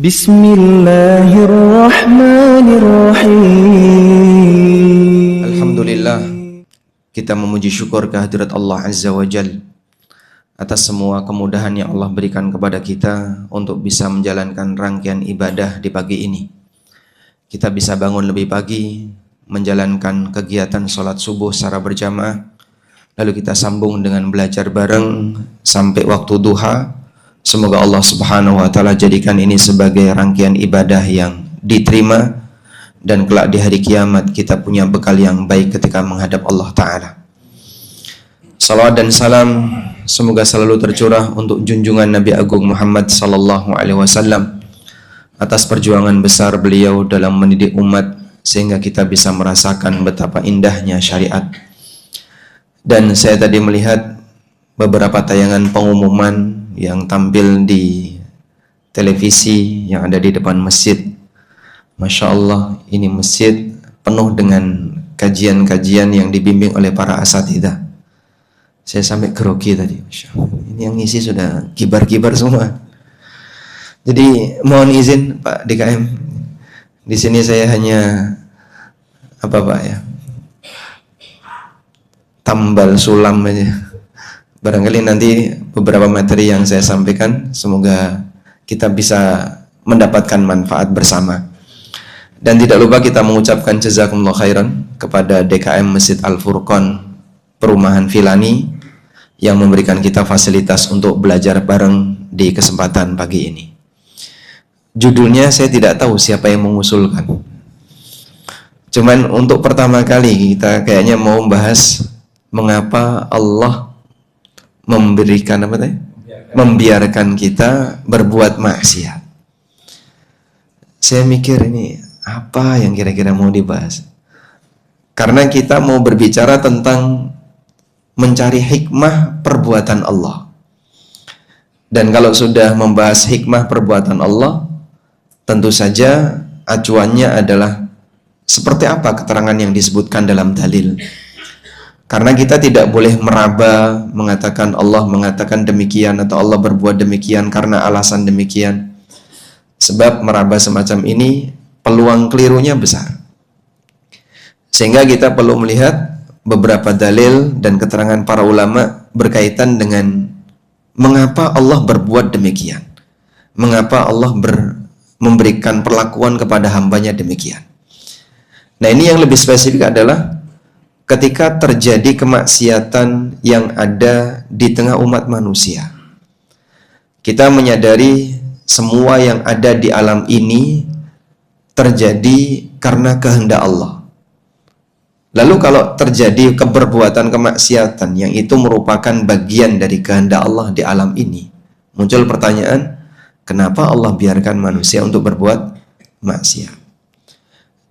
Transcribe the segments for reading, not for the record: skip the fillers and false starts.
Bismillahirrahmanirrahim. Alhamdulillah, kita memuji syukur kehadirat Allah Azza wa Jal atas semua kemudahan yang Allah berikan kepada kita untuk bisa menjalankan rangkaian ibadah di pagi ini. Kita bisa bangun lebih pagi, menjalankan kegiatan sholat subuh secara berjamaah, lalu kita sambung dengan belajar bareng sampai waktu duha. Semoga Allah Subhanahu wa Ta'ala jadikan ini sebagai rangkaian ibadah yang diterima, dan kelak di hari kiamat kita punya bekal yang baik ketika menghadap Allah Ta'ala. Salawat dan salam semoga selalu tercurah untuk junjungan Nabi Agung Muhammad Sallallahu Alaihi Wasallam atas perjuangan besar beliau dalam mendidik umat sehingga kita bisa merasakan betapa indahnya syariat. Dan saya tadi melihat beberapa tayangan pengumuman yang tampil di televisi yang ada di depan masjid. Masya Allah, ini masjid penuh dengan kajian-kajian yang dibimbing oleh para asatidzah. Saya sampai grogi tadi. Masya Allah, ini yang ngisi sudah kibar-kibar semua. Jadi mohon izin Pak DKM, di sini saya hanya tambal sulam aja. Barangkali nanti beberapa materi yang saya sampaikan semoga kita bisa mendapatkan manfaat bersama. Dan tidak lupa kita mengucapkan jazakumullah khairan kepada DKM Masjid Al-Furqan Perumahan Filani yang memberikan kita fasilitas untuk belajar bareng di kesempatan pagi ini. Judulnya saya tidak tahu siapa yang mengusulkan. Cuman untuk pertama kali kita kayaknya mau membahas mengapa Allah membiarkan kita berbuat maksiat. Saya mikir ini apa yang kira-kira mau dibahas? Karena kita mau berbicara tentang mencari hikmah perbuatan Allah. Dan kalau sudah membahas hikmah perbuatan Allah, tentu saja acuannya adalah seperti apa keterangan yang disebutkan dalam dalil. Karena kita tidak boleh meraba mengatakan Allah mengatakan demikian atau Allah berbuat demikian karena alasan demikian. Sebab meraba semacam ini peluang kelirunya besar. Sehingga kita perlu melihat beberapa dalil dan keterangan para ulama berkaitan dengan mengapa Allah berbuat demikian. Mengapa Allah memberikan perlakuan kepada hambanya demikian. Nah, ini yang lebih spesifik adalah ketika terjadi kemaksiatan yang ada di tengah umat manusia. Kita menyadari semua yang ada di alam ini terjadi karena kehendak Allah. Lalu kalau terjadi keperbuatan kemaksiatan yang itu merupakan bagian dari kehendak Allah di alam ini, muncul pertanyaan, kenapa Allah biarkan manusia untuk berbuat maksiat?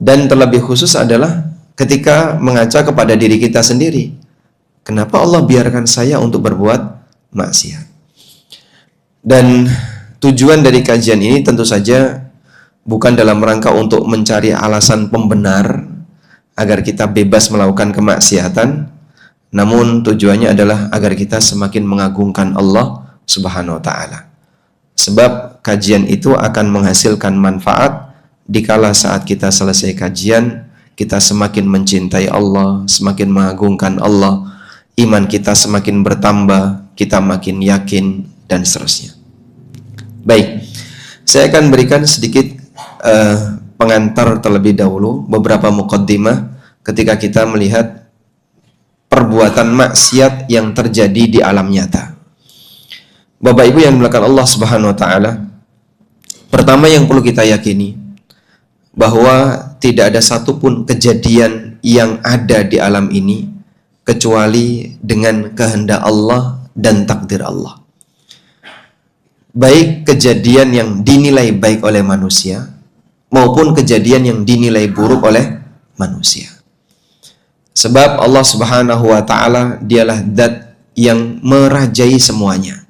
Dan terlebih khusus adalah ketika mengaca kepada diri kita sendiri, kenapa Allah biarkan saya untuk berbuat maksiat? Dan tujuan dari kajian ini tentu saja bukan dalam rangka untuk mencari alasan pembenar agar kita bebas melakukan kemaksiatan, namun tujuannya adalah agar kita semakin mengagungkan Allah Subhanahu wa Ta'ala. Sebab kajian itu akan menghasilkan manfaat dikala saat kita selesai kajian, kita semakin mencintai Allah, semakin mengagungkan Allah, iman kita semakin bertambah, kita makin yakin, dan seterusnya. Baik, saya akan berikan sedikit pengantar terlebih dahulu, beberapa muqaddimah ketika kita melihat perbuatan maksiat yang terjadi di alam nyata. Bapak Ibu yang dimuliakan Allah Subhanahu wa Ta'ala, pertama yang perlu kita yakini bahwa tidak ada satupun kejadian yang ada di alam ini kecuali dengan kehendak Allah dan takdir Allah. Baik kejadian yang dinilai baik oleh manusia maupun kejadian yang dinilai buruk oleh manusia. Sebab Allah Subhanahu wa Ta'ala dialah zat yang merajai semuanya.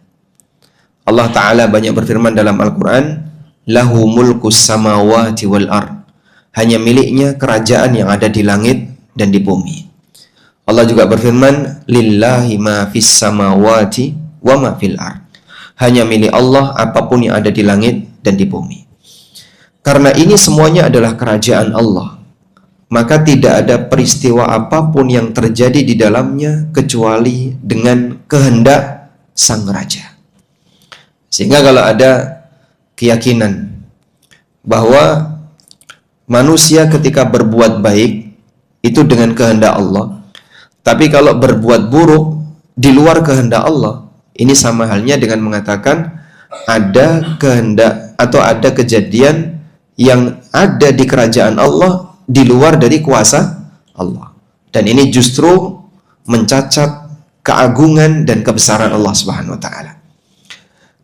Allah Ta'ala banyak berfirman dalam Al-Quran, lahu mulkus samawati wal ard. Hanya miliknya kerajaan yang ada di langit dan di bumi. Allah juga berfirman, lillahi ma fis samawati wa ma fil ard. Hanya milik Allah apapun yang ada di langit dan di bumi. karena ini semuanya adalah kerajaan Allah, maka tidak ada peristiwa apapun yang terjadi di dalamnya kecuali dengan kehendak sang raja. Sehingga kalau ada keyakinan bahwa manusia ketika berbuat baik itu dengan kehendak Allah, tapi kalau berbuat buruk di luar kehendak Allah, ini sama halnya dengan mengatakan ada kehendak atau ada kejadian yang ada di kerajaan Allah di luar dari kuasa Allah. Dan ini justru mencacat keagungan dan kebesaran Allah Subhanahu wa taala.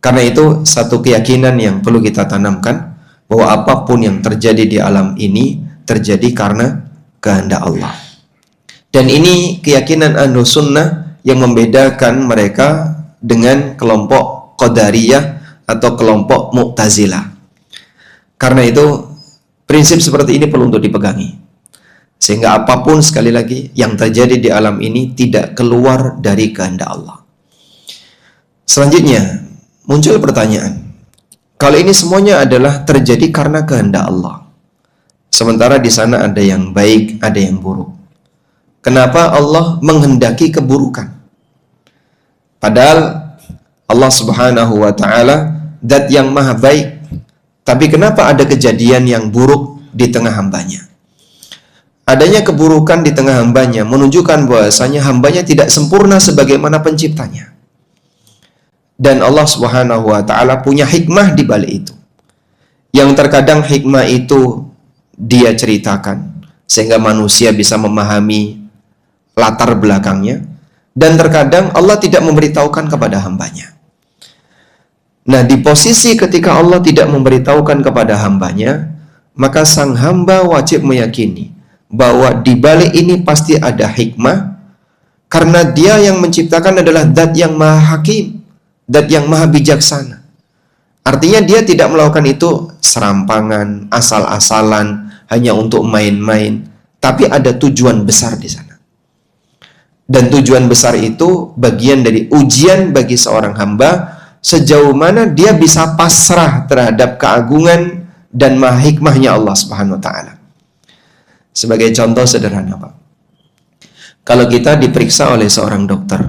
Karena itu satu keyakinan yang perlu kita tanamkan, bahwa apapun yang terjadi di alam ini terjadi karena kehendak Allah. Dan ini keyakinan Ahlus Sunnah yang membedakan mereka dengan kelompok Qadariyah atau kelompok Mu'tazilah. Karena itu prinsip seperti ini perlu untuk dipegangi, sehingga apapun sekali lagi yang terjadi di alam ini tidak keluar dari kehendak Allah. Selanjutnya muncul pertanyaan, kalau ini semuanya adalah terjadi karena kehendak Allah, sementara di sana ada yang baik, ada yang buruk, kenapa Allah menghendaki keburukan? Padahal Allah Subhanahu wa taala zat yang maha baik, tapi kenapa ada kejadian yang buruk di tengah hambanya? Adanya keburukan di tengah hambanya menunjukkan bahwasanya hambanya tidak sempurna sebagaimana penciptanya. Dan Allah Subhanahu wa taala punya hikmah di balik itu, yang terkadang hikmah itu Dia ceritakan sehingga manusia bisa memahami latar belakangnya, dan terkadang Allah tidak memberitahukan kepada hambanya. Nah, di posisi ketika Allah tidak memberitahukan kepada hambanya, maka sang hamba wajib meyakini bahwa di balik ini pasti ada hikmah, karena Dia yang menciptakan adalah zat yang maha hakim, zat yang maha bijaksana. Artinya Dia tidak melakukan itu serampangan, asal-asalan, hanya untuk main-main, tapi ada tujuan besar di sana. Dan tujuan besar itu bagian dari ujian bagi seorang hamba, sejauh mana dia bisa pasrah terhadap keagungan dan maha hikmahnya Allah Subhanahu wa taala. Sebagai contoh sederhana, Pak. Kalau kita diperiksa oleh seorang dokter,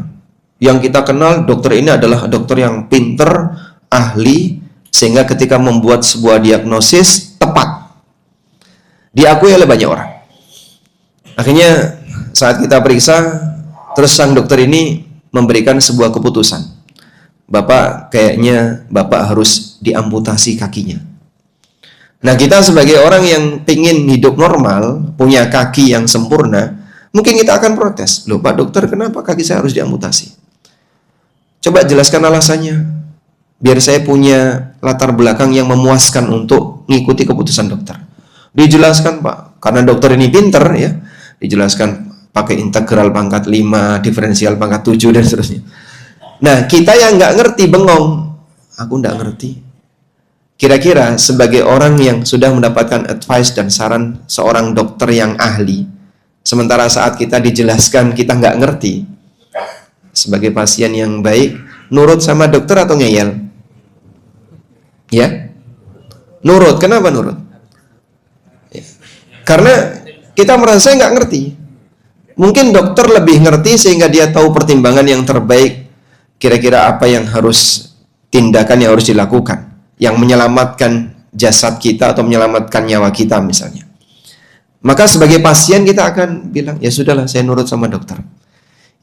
yang kita kenal dokter ini adalah dokter yang pinter, ahli, sehingga ketika membuat sebuah diagnosis tepat, diakui oleh banyak orang. Akhirnya saat kita periksa, terus sang dokter ini memberikan sebuah keputusan, Bapak, kayaknya Bapak harus diamputasi kakinya. Nah, kita sebagai orang yang ingin hidup normal, punya kaki yang sempurna, mungkin kita akan protes. Loh Pak dokter, kenapa kaki saya harus diamputasi? Coba jelaskan alasannya, biar saya punya latar belakang yang memuaskan untuk mengikuti keputusan dokter. Dijelaskan Pak, karena dokter ini pinter ya, dijelaskan pakai integral pangkat 5, diferensial pangkat 7, dan seterusnya. Nah, kita yang nggak ngerti bengong, aku nggak ngerti. Kira-kira sebagai orang yang sudah mendapatkan advice dan saran seorang dokter yang ahli, sementara saat kita dijelaskan kita nggak ngerti, sebagai pasien yang baik, nurut sama dokter atau ngeyel? Ya? Nurut. Kenapa nurut? Ya. Karena kita merasa nggak ngerti. Mungkin dokter lebih ngerti sehingga dia tahu pertimbangan yang terbaik, kira-kira apa yang harus, tindakan yang harus dilakukan, yang menyelamatkan jasad kita atau menyelamatkan nyawa kita misalnya. Maka sebagai pasien kita akan bilang, ya sudahlah saya nurut sama dokter.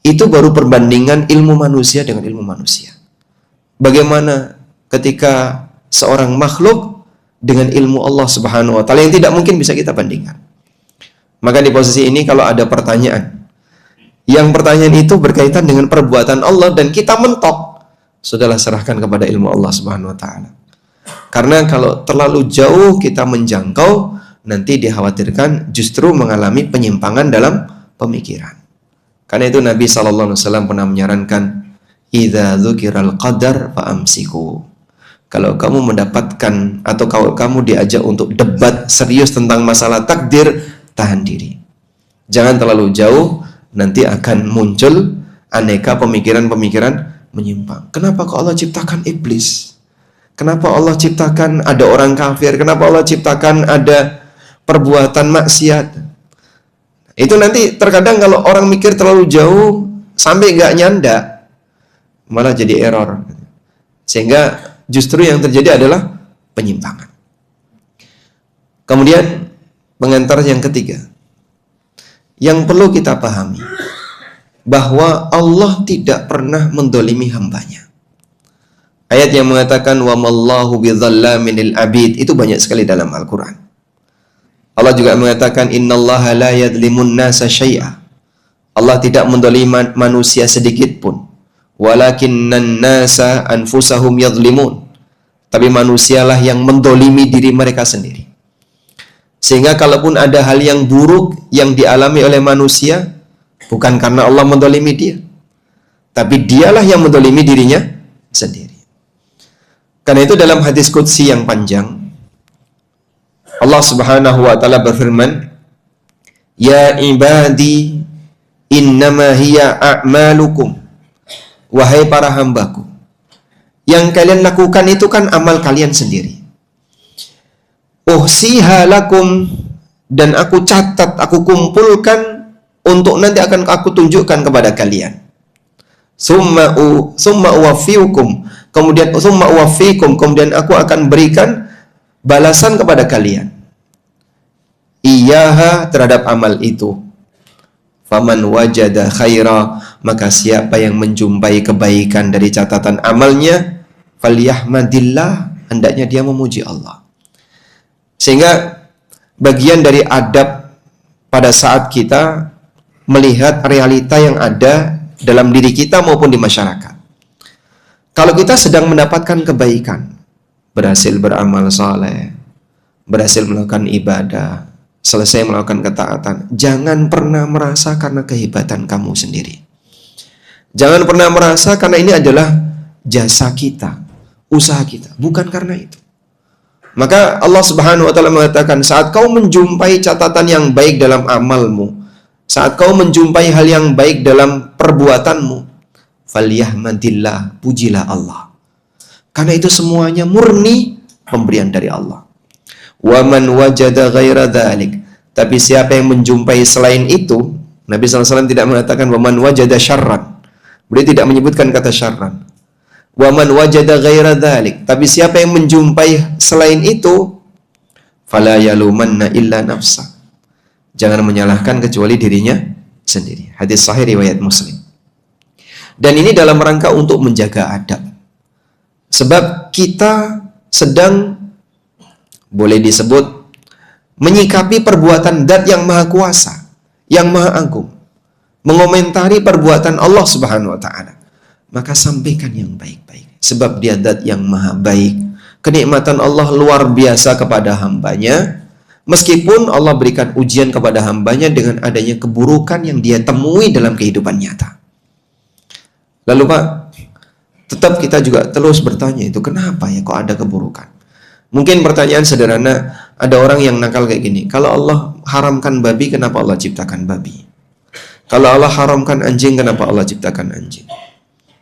Itu baru perbandingan ilmu manusia dengan ilmu manusia. Bagaimana ketika seorang makhluk dengan ilmu Allah Subhanahu wa taala yang tidak mungkin bisa kita bandingkan. Maka di posisi ini kalau ada pertanyaan, yang pertanyaan itu berkaitan dengan perbuatan Allah dan kita mentok, sudahlah serahkan kepada ilmu Allah Subhanahu wa taala. Karena kalau terlalu jauh kita menjangkau, nanti dikhawatirkan justru mengalami penyimpangan dalam pemikiran. Karena itu Nabi SAW pernah menyarankan, idza dzukiral qadar fa'amsiku. Kalau kamu mendapatkan atau kalau kamu diajak untuk debat serius tentang masalah takdir, tahan diri. Jangan terlalu jauh, nanti akan muncul aneka pemikiran-pemikiran menyimpang. Kenapa kok Allah ciptakan iblis? Kenapa Allah ciptakan ada orang kafir? Kenapa Allah ciptakan ada perbuatan maksiat? Itu nanti terkadang kalau orang mikir terlalu jauh sampai nggak nyanda, malah jadi error. Sehingga justru yang terjadi adalah penyimpangan. Kemudian pengantar yang ketiga, yang perlu kita pahami, bahwa Allah tidak pernah mendolimi hambanya. Ayat yang mengatakan wa mallahu bidzallamin lil abid itu banyak sekali dalam Al-Qur'an. Allah juga mengatakan innallaha la yadzlimun nasa syai'a. Allah tidak mendolimi manusia sedikit pun. Walakinnan nasa anfusahum yadzlimun. Tapi manusialah yang mendolimi diri mereka sendiri. Sehingga kalaupun ada hal yang buruk yang dialami oleh manusia, bukan karena Allah mendolimi dia, tapi dialah yang mendolimi dirinya sendiri. Karena itu dalam hadis qudsi yang panjang, Allah Subhanahu wa taala berfirman, "Ya ibadi, innama hiya a'malukum." Wahai para hambaku, yang kalian lakukan itu kan amal kalian sendiri. Uhsiha lakum, dan aku catat, aku kumpulkan untuk nanti akan aku tunjukkan kepada kalian. Summa uwaffiukum, kemudian summa uwaffikum, kemudian aku akan berikan balasan kepada kalian. Iyaha, terhadap amal itu. Faman wajada khaira, maka siapa yang menjumpai kebaikan dari catatan amalnya, falyahmadillah, hendaknya dia memuji Allah. Sehingga bagian dari adab pada saat kita melihat realita yang ada dalam diri kita maupun di masyarakat. Kalau kita sedang mendapatkan kebaikan, berhasil beramal saleh, berhasil melakukan ibadah, selesai melakukan ketaatan, jangan pernah merasa karena kehebatan kamu sendiri. Jangan pernah merasa karena ini adalah jasa kita, usaha kita, bukan karena itu. Maka Allah Subhanahu wa taala mengatakan, saat kau menjumpai catatan yang baik dalam amalmu, saat kau menjumpai hal yang baik dalam perbuatanmu, falyahmadillah, pujilah Allah. Karena itu semuanya murni pemberian dari Allah. Wa man wajada ghaira dzalik, tapi siapa yang menjumpai selain itu, Nabi SAW tidak mengatakan wa man wajada syarran. Beliau tidak menyebutkan kata syarran. Wa man wajada ghaira dzalik, tapi siapa yang menjumpai selain itu, fala yalumanna illa nafsa, jangan menyalahkan kecuali dirinya sendiri. Hadis sahih riwayat Muslim. Dan ini dalam rangka untuk menjaga adab. Sebab kita sedang, boleh disebut, menyikapi perbuatan Zat yang Maha Kuasa, yang Maha Agung, mengomentari perbuatan Allah Subhanahu wa taala. Maka sampaikan yang baik-baik, sebab Dia Zat yang Maha Baik. Kenikmatan Allah luar biasa kepada hambanya, meskipun Allah berikan ujian kepada hambanya dengan adanya keburukan yang dia temui dalam kehidupan nyata. Lalu Pak, tetap kita juga terus bertanya, itu kenapa ya kok ada keburukan? Mungkin pertanyaan sederhana, ada orang yang nakal kayak gini, kalau Allah haramkan babi, kenapa Allah ciptakan babi? Kalau Allah haramkan anjing, kenapa Allah ciptakan anjing?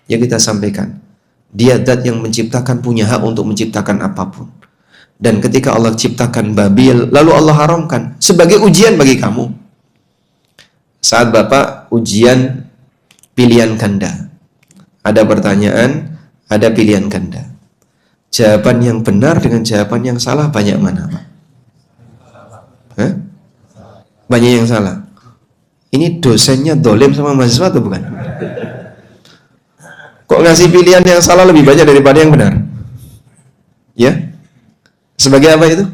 Ya kita sampaikan, Dia Zat yang menciptakan, punya hak untuk menciptakan apapun. Dan ketika Allah ciptakan babi, lalu Allah haramkan sebagai ujian bagi kamu. Saat Bapak ujian pilihan ganda, ada pertanyaan, ada pilihan ganda. Jawaban yang benar dengan jawaban yang salah banyak mana, Pak? Hah? Banyak yang salah. Ini dosennya dolim sama mahasiswa atau bukan? Kok ngasih pilihan yang salah lebih banyak daripada yang benar? Ya? Sebagai apa itu?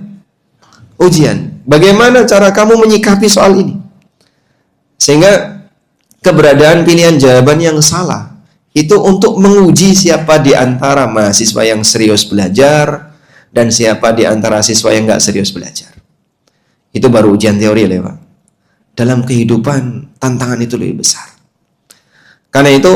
Ujian. Bagaimana cara kamu menyikapi soal ini? Sehingga keberadaan pilihan jawaban yang salah itu untuk menguji siapa di antara mahasiswa yang serius belajar dan siapa di antara siswa yang nggak serius belajar. Itu baru ujian teori ya Pak. Dalam kehidupan tantangan itu lebih besar. Karena itu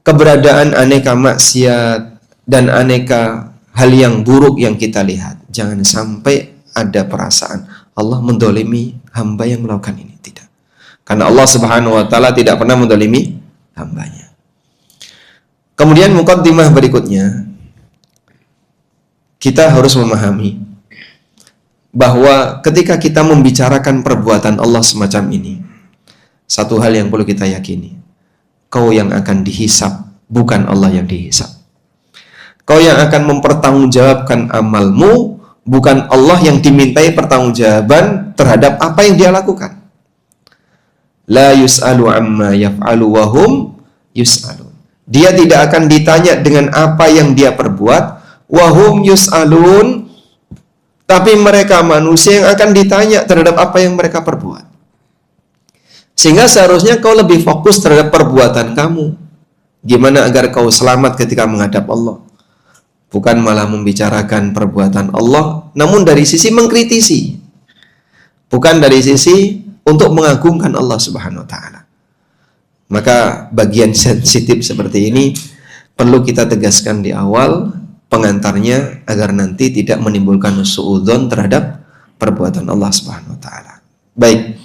keberadaan aneka maksiat dan aneka hal yang buruk yang kita lihat, jangan sampai ada perasaan Allah mendolimi hamba yang melakukan ini. Tidak. Karena Allah Subhanahu wa taala tidak pernah mendolimi hambanya. Kemudian muqaddimah berikutnya, kita harus memahami bahwa ketika kita membicarakan perbuatan Allah semacam ini, satu hal yang perlu kita yakini, kau yang akan dihisab, bukan Allah yang dihisab. Kau yang akan mempertanggungjawabkan amalmu, bukan Allah yang dimintai pertanggungjawaban terhadap apa yang dia lakukan. La yus'alu amma yaf'alu wa hum yus'alun. Dia tidak akan ditanya dengan apa yang dia perbuat, wa hum yus'alun, tapi mereka manusia yang akan ditanya terhadap apa yang mereka perbuat. Sehingga seharusnya kau lebih fokus terhadap perbuatan kamu. Gimana agar kau selamat ketika menghadap Allah. Bukan malah membicarakan perbuatan Allah, namun dari sisi mengkritisi. Bukan dari sisi untuk mengagungkan Allah Subhanahu wa Ta'ala. Maka bagian sensitif seperti ini perlu kita tegaskan di awal pengantarnya agar nanti tidak menimbulkan suudzon terhadap perbuatan Allah Subhanahu wa Ta'ala. Baik.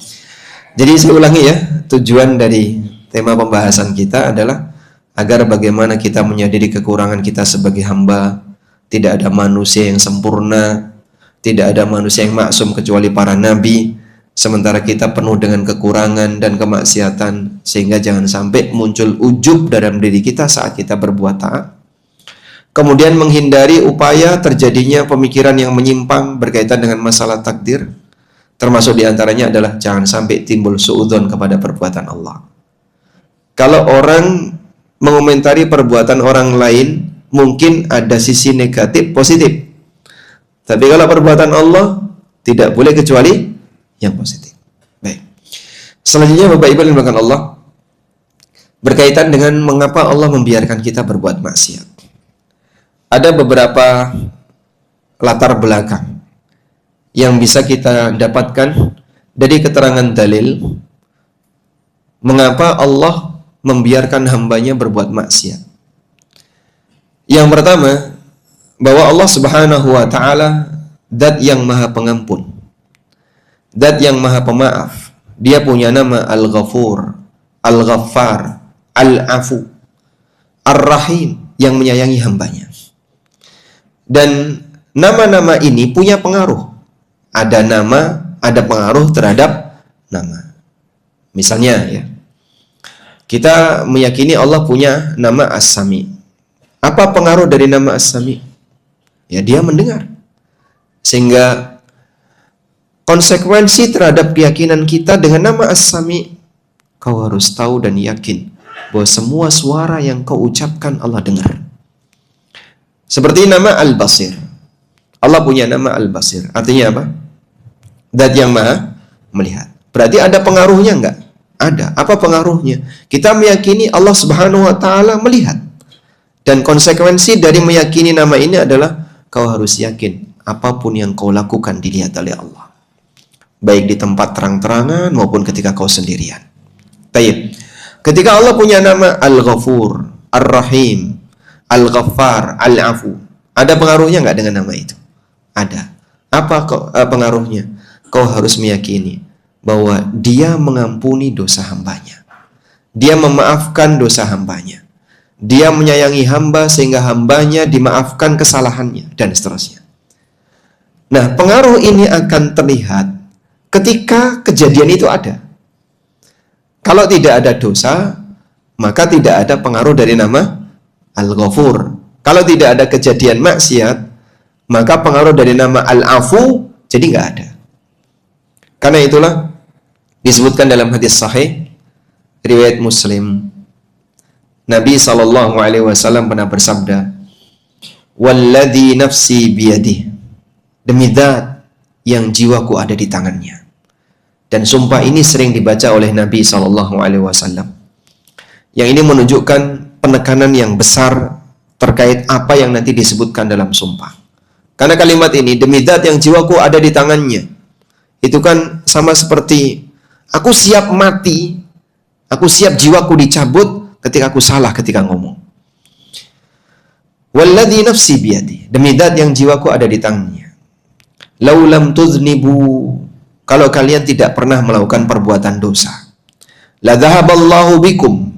Jadi saya ulangi ya, tujuan dari tema pembahasan kita adalah agar bagaimana kita menyadari kekurangan kita sebagai hamba. Tidak ada manusia yang sempurna, tidak ada manusia yang maksum kecuali para nabi. Sementara kita penuh dengan kekurangan dan kemaksiatan, sehingga jangan sampai muncul ujub dalam diri kita saat kita berbuat taat. Kemudian menghindari upaya terjadinya pemikiran yang menyimpang berkaitan dengan masalah takdir. Termasuk diantaranya adalah jangan sampai timbul suudzon kepada perbuatan Allah. Kalau orang mengomentari perbuatan orang lain, mungkin ada sisi negatif, positif. Tapi kalau perbuatan Allah, tidak boleh kecuali yang positif. Baik. Selanjutnya Bapak Ibu yang dimuliakan Allah, berkaitan dengan mengapa Allah membiarkan kita berbuat maksiat. Ada beberapa latar belakang yang bisa kita dapatkan dari keterangan dalil mengapa Allah membiarkan hambanya berbuat maksiat. Yang pertama, bahwa Allah Subhanahu wa Ta'ala Zat yang Maha Pengampun, Zat yang Maha Pemaaf. Dia punya nama Al-Ghafur, Al-Ghaffar, Al-Afu, Ar-Rahim, yang menyayangi hambanya. Dan nama-nama ini punya pengaruh. Ada nama, ada pengaruh terhadap nama. Misalnya ya, kita meyakini Allah punya nama As-Sami. Apa pengaruh dari nama As-Sami? Ya, dia mendengar. Sehingga konsekuensi terhadap keyakinan kita dengan nama As-Sami, kau harus tahu dan yakin bahwa semua suara yang kau ucapkan Allah dengar. Seperti nama Al-Basir. Allah punya nama Al-Basir. Artinya apa? Zat yang Maha Melihat. Berarti ada pengaruhnya enggak? Ada. Apa pengaruhnya? Kita meyakini Allah Subhanahu wa Ta'ala melihat. Dan konsekuensi dari meyakini nama ini adalah kau harus yakin apapun yang kau lakukan dilihat oleh Allah. Baik di tempat terang-terangan maupun ketika kau sendirian. Baik. Ketika Allah punya nama Al-Ghafur, Ar-Rahim, Al-Ghaffar, Al-Afu, ada pengaruhnya nggak dengan nama itu? Ada. Apa pengaruhnya? Kau harus meyakini bahwa Dia mengampuni dosa hambanya. Dia memaafkan dosa hambanya. Dia menyayangi hamba sehingga hambanya dimaafkan kesalahannya, dan seterusnya. Nah, pengaruh ini akan terlihat ketika kejadian itu ada. Kalau tidak ada dosa, maka tidak ada pengaruh dari nama Al-Ghafur. Kalau tidak ada kejadian maksiat, maka pengaruh dari nama Al-Afu jadi nggak ada. Karena itulah disebutkan dalam hadis sahih riwayat Muslim, Nabi SAW pernah bersabda, "Walladzi nafsi biyadihi," demi zat yang jiwaku ada di tangannya. Dan sumpah ini sering dibaca oleh Nabi SAW. Yang ini menunjukkan penekanan yang besar terkait apa yang nanti disebutkan dalam sumpah. Karena kalimat ini, demi zat yang jiwaku ada di tangannya, itu kan sama seperti aku siap mati, aku siap jiwaku dicabut ketika aku salah ketika ngomong. Walladzi nafsi biyadi, demi zat yang jiwaku ada di tangannya. Laulam tuznibu, kalau kalian tidak pernah melakukan perbuatan dosa, la dhahaballahu bikum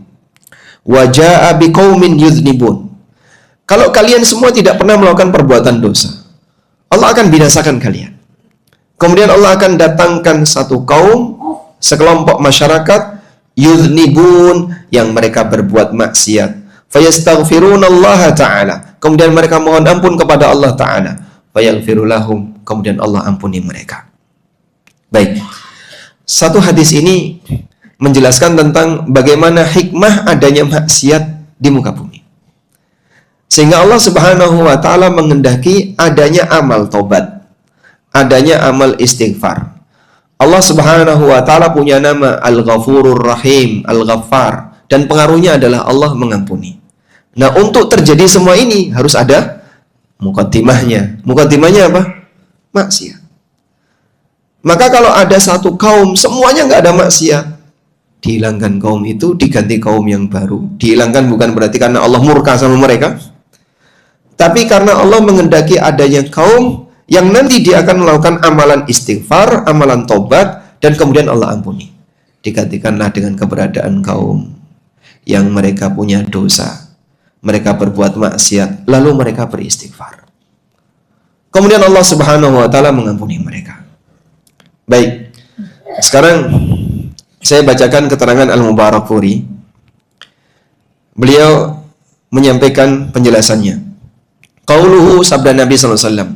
wa jaa biqaumin yuznibun. Kalau kalian semua tidak pernah melakukan perbuatan dosa, Allah akan binasakan kalian. Kemudian Allah akan datangkan satu kaum, sekelompok masyarakat, yudhnibun, yang mereka berbuat maksiat. Fayastaghfirunallaha ta'ala. Kemudian mereka mohon ampun kepada Allah Ta'ala. Fayaghfiru lahum. Kemudian Allah ampuni mereka. Baik. Satu hadis ini menjelaskan tentang bagaimana hikmah adanya maksiat di muka bumi. Sehingga Allah Subhanahu wa Ta'ala mengendaki adanya amal taubat, adanya amal istighfar. Allah Subhanahu wa Ta'ala punya nama Al-Ghafurur Rahim, Al-Ghaffar, dan pengaruhnya adalah Allah mengampuni. Nah, untuk terjadi semua ini harus ada mukaddimahnya. Mukaddimahnya apa? Maksiat. Maka kalau ada satu kaum semuanya nggak ada maksiat, dihilangkan kaum itu, diganti kaum yang baru. Dihilangkan bukan berarti karena Allah murka sama mereka, tapi karena Allah mengendaki adanya kaum yang nanti dia akan melakukan amalan istighfar, amalan tobat, dan kemudian Allah ampuni. Digantikanlah dengan keberadaan kaum yang mereka punya dosa, mereka berbuat maksiat, lalu mereka beristighfar. Kemudian Allah Subhanahu wa Ta'ala mengampuni mereka. Baik, sekarang saya bacakan keterangan Al-Mubarakfuri. Beliau menyampaikan penjelasannya. Qauluhu, sabda Nabi SAW,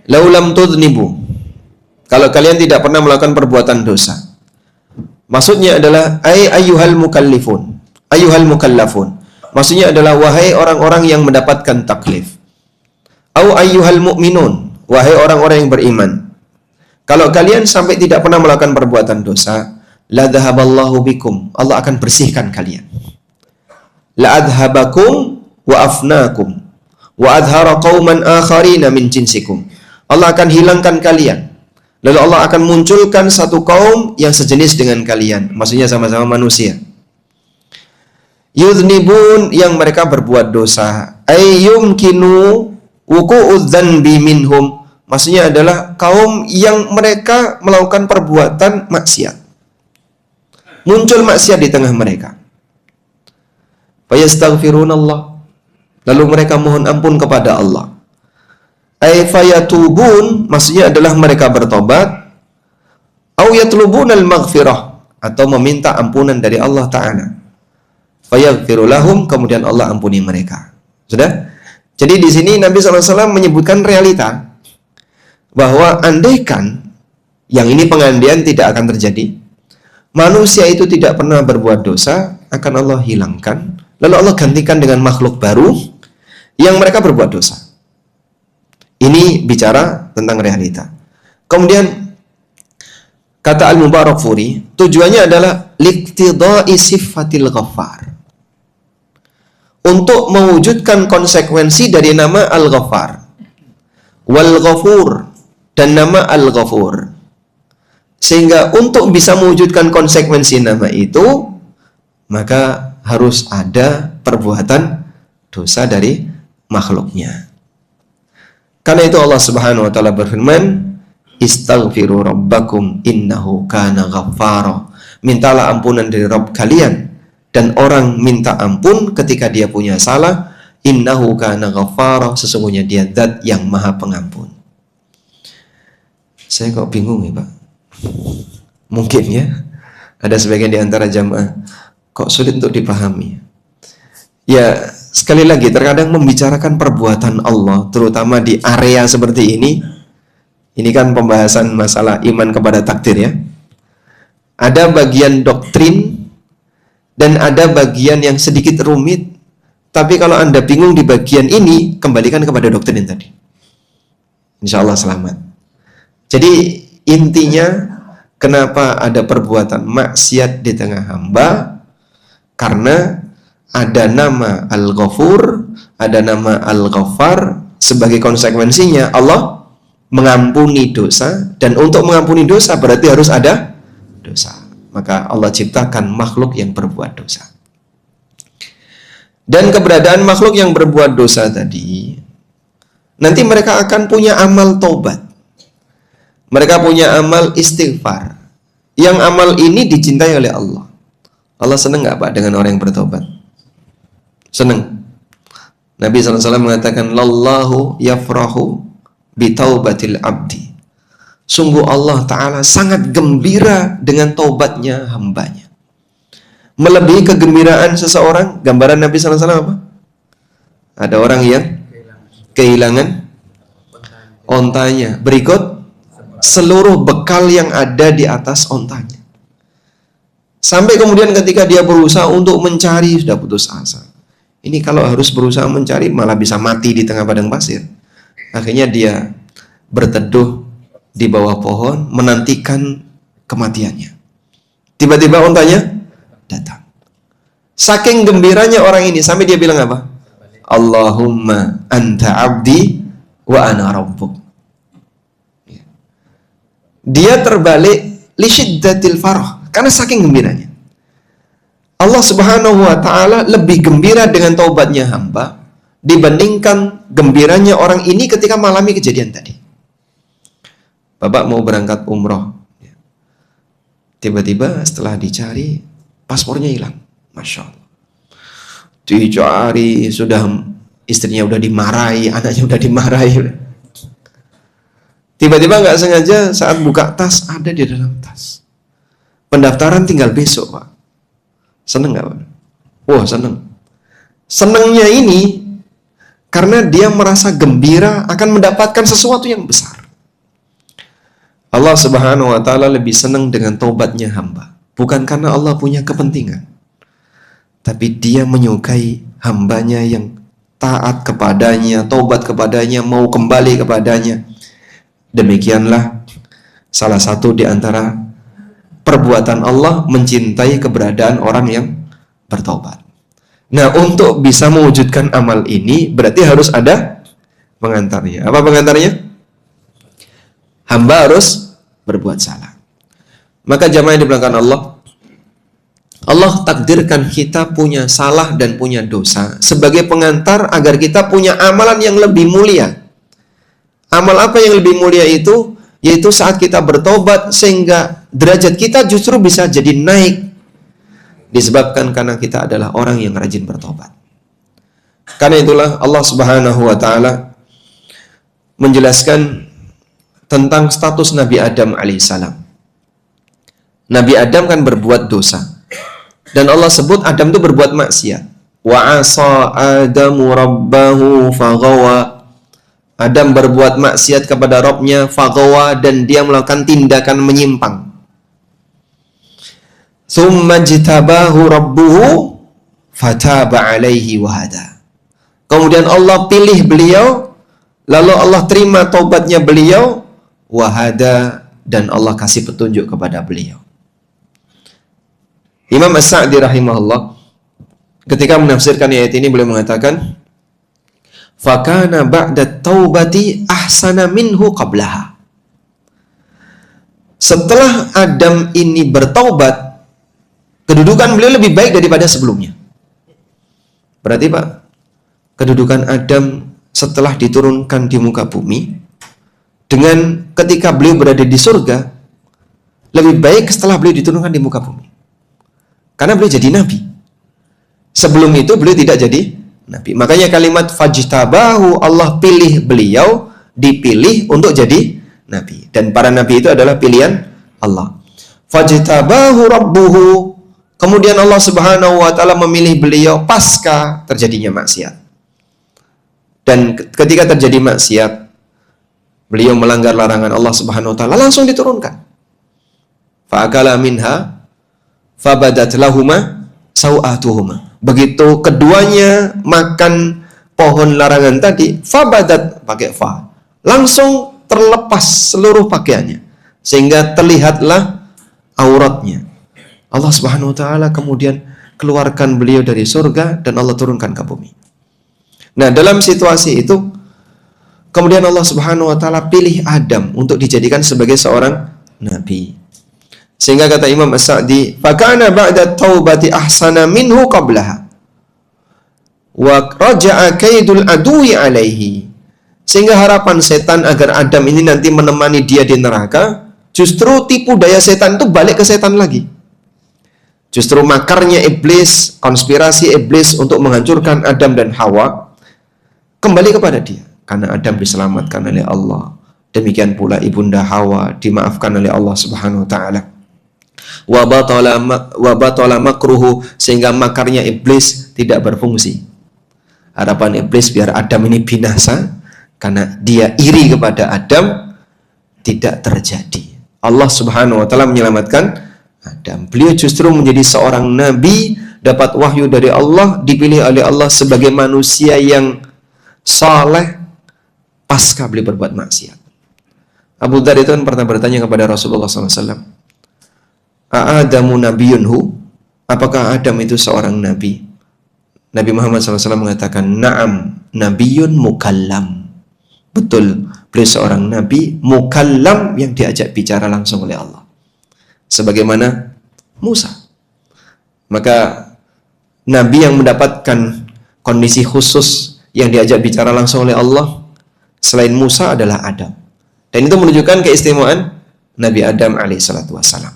laulam tudnibu, kalau kalian tidak pernah melakukan perbuatan dosa. Maksudnya adalah ayyuhal mukallifun, ayyuhal mukallafun. Maksudnya adalah wahai orang-orang yang mendapatkan taklif. Au ayyuhal mu'minun, wahai orang-orang yang beriman. Kalau kalian sampai tidak pernah melakukan perbuatan dosa, la dhahaballahu bikum, Allah akan bersihkan kalian. La adhabakum wa afnakum wa adhara qauman akharina min jinsikum. Allah akan hilangkan kalian, lalu Allah akan munculkan satu kaum yang sejenis dengan kalian, maksudnya sama-sama manusia. Yudhnibun, yang mereka berbuat dosa. Ayyumkinu wuqu'udz dzanbi minhum, maksudnya adalah kaum yang mereka melakukan perbuatan maksiat. Muncul maksiat di tengah mereka. Fayastaghfirunallah, lalu mereka mohon ampun kepada Allah. Ay fayatubun, maksudnya adalah mereka bertobat. Au yatlubunal maghfirah, atau meminta ampunan dari Allah Ta'ala. Fayaghfiru lahum, kemudian Allah ampuni mereka. Sudah? Jadi di sini Nabi SAW menyebutkan realita bahwa andaikan yang ini pengandaian tidak akan terjadi, manusia itu tidak pernah berbuat dosa, akan Allah hilangkan, lalu Allah gantikan dengan makhluk baru yang mereka berbuat dosa. Ini bicara tentang realita. Kemudian kata Al-Mubarakfuri, tujuannya adalah liqtidai sifatil ghaffar, untuk mewujudkan konsekuensi dari nama Al-Ghaffar wal Ghafur dan nama Al-Ghafur. Sehingga untuk bisa mewujudkan konsekuensi nama itu, maka harus ada perbuatan dosa dari makhluknya. Karena itu Allah Subhanahu wa Ta'ala berfirman, istaghfiru rabbakum innahu kana ghaffara. Mintalah ampunan dari Rabb kalian, dan orang minta ampun ketika dia punya salah, innahu kana ghaffara, sesungguhnya dia zat yang maha pengampun. Saya kok bingung ya Pak, mungkin ya ada sebagian di antara jamaah kok sulit untuk dipahami. Ya, sekali lagi, terkadang membicarakan perbuatan Allah, terutama di area seperti ini kan pembahasan masalah iman kepada takdir ya. Ada bagian doktrin dan ada bagian yang sedikit rumit. Tapi kalau Anda bingung di bagian ini, kembalikan kepada doktrin tadi. Insya Allah selamat. Jadi intinya, kenapa ada perbuatan maksiat di tengah hamba? Karena ada nama Al-Ghafur, ada nama Al-Ghaffar. Sebagai konsekuensinya Allah mengampuni dosa, dan untuk mengampuni dosa berarti harus ada dosa. Maka Allah ciptakan makhluk yang berbuat dosa. Dan keberadaan makhluk yang berbuat dosa tadi, nanti mereka akan punya amal taubat, mereka punya amal istighfar. Yang amal ini dicintai oleh Allah. Allah senang nggak Pak dengan orang yang bertobat? Senang. Nabi SAW mengatakan, lallahu yafrahu bitaubatil abdi. Sungguh Allah Ta'ala sangat gembira dengan taubatnya hambanya. Melebihi kegembiraan seseorang, gambaran Nabi SAW apa? Ada orang yang kehilangan ontanya. Berikut seluruh bekal yang ada di atas ontanya. Sampai kemudian ketika dia berusaha untuk mencari, sudah putus asa. Ini kalau harus berusaha mencari malah bisa mati di tengah padang pasir. Akhirnya dia berteduh di bawah pohon menantikan kematiannya. Tiba-tiba ontanya datang. Saking gembiranya orang ini sampai dia bilang apa? Allahumma anta abdi wa ana rabbuk. Dia terbalik li syiddatil farah, karena saking gembiranya. Allah Subhanahu wa Ta'ala lebih gembira dengan taubatnya hamba dibandingkan gembiranya orang ini ketika mengalami kejadian tadi. Bapak mau berangkat umroh, tiba-tiba setelah dicari paspornya hilang. Masya Allah, dicari, sudah istrinya udah dimarahi, anaknya udah dimarahi. Tiba-tiba nggak sengaja saat buka tas, ada di dalam tas. Pendaftaran tinggal besok, Pak. Seneng nggak, Pak? Wah, seneng. Senengnya ini karena dia merasa gembira akan mendapatkan sesuatu yang besar. Allah Subhanahu wa Ta'ala lebih senang dengan taubatnya hamba. Bukan karena Allah punya kepentingan, tapi dia menyukai hambanya yang taat kepadanya, taubat kepadanya, mau kembali kepadanya. Demikianlah salah satu di antara perbuatan Allah mencintai keberadaan orang yang bertaubat. Nah, untuk bisa mewujudkan amal ini berarti harus ada pengantarnya. Apa pengantarnya? Hamba harus berbuat salah. Maka jamaah yang dimuliakan Allah, Allah takdirkan kita punya salah dan punya dosa sebagai pengantar agar kita punya amalan yang lebih mulia. Amal apa yang lebih mulia itu? Yaitu saat kita bertobat sehingga derajat kita justru bisa jadi naik. Disebabkan karena kita adalah orang yang rajin bertobat. Karena itulah Allah Subhanahu wa Ta'ala menjelaskan tentang status Nabi Adam alaihissalam. Nabi Adam kan berbuat dosa. Dan Allah sebut Adam itu berbuat maksiat. Wa asa Adamu rabbahu faghawa. Adam berbuat maksiat kepada Rabbnya, faghawa, dan dia melakukan tindakan menyimpang. Tsumma jtabahu rabbuhu fataba alaihi wahada. Kemudian Allah pilih beliau, lalu Allah terima taubatnya beliau, wahada, dan Allah kasih petunjuk kepada beliau. Imam As-Sa'di rahimahullah ketika menafsirkan ayat ini beliau mengatakan, fakana ba'da taubati ahsana minhu qablaha. Setelah Adam ini bertaubat, kedudukan beliau lebih baik daripada sebelumnya. Berarti Pak, kedudukan Adam setelah diturunkan di muka bumi dengan ketika beliau berada di surga lebih baik setelah beliau diturunkan di muka bumi. Karena beliau jadi nabi. Sebelum itu beliau tidak jadi nabi. Makanya kalimat fajtabahu, Allah pilih beliau, dipilih untuk jadi nabi. Dan para nabi itu adalah pilihan Allah. Fajtabahu rabbuhu, kemudian Allah Subhanahu wa Ta'ala memilih beliau pasca terjadinya maksiat. Dan ketika terjadi maksiat, beliau melanggar larangan Allah Subhanahu wa Ta'ala, langsung diturunkan. Fa'akala minha fabadat lahuma sawatuhuma. Begitu keduanya makan pohon larangan tadi, fabadat, pakai fa, langsung terlepas seluruh pakaiannya sehingga terlihatlah auratnya. Allah Subhanahu wa Ta'ala kemudian keluarkan beliau dari surga dan Allah turunkan ke bumi. Nah, dalam situasi itu kemudian Allah Subhanahu wa Ta'ala pilih Adam untuk dijadikan sebagai seorang nabi. Sehingga kata Imam As-Sa'di, fakana ba'da taubati ahsana minhu qablaha wa raja'a kaidul adui alaihi. Sehingga harapan setan agar Adam ini nanti menemani dia di neraka, justru tipu daya setan itu balik ke setan lagi. Justru makarnya iblis, konspirasi iblis untuk menghancurkan Adam dan Hawa kembali kepada dia. karena Adam diselamatkan oleh Allah. Demikian pula ibunda Hawa dimaafkan oleh Allah Subhanahu wa taala. Wa batala makruhu, sehingga makarnya iblis tidak berfungsi. Harapan iblis biar Adam ini binasa karena dia iri kepada Adam tidak terjadi. Allah Subhanahu wa taala menyelamatkan Adam. Beliau justru menjadi seorang nabi, dapat wahyu dari Allah, dipilih oleh Allah sebagai manusia yang saleh pasca beliau berbuat maksiat. Abu Dzar itu kan pernah bertanya kepada Rasulullah SAW, A'adamu nabiyunhu? Apakah Adam itu seorang nabi? Nabi Muhammad SAW mengatakan, Na'am, nabiyun mukallam. Betul, beliau seorang nabi mukallam yang diajak bicara langsung oleh Allah. Sebagaimana Musa. Maka nabi yang mendapatkan kondisi khusus yang diajak bicara langsung oleh Allah selain Musa adalah Adam. Dan itu menunjukkan keistimewaan Nabi Adam alaihissalatu wassalam.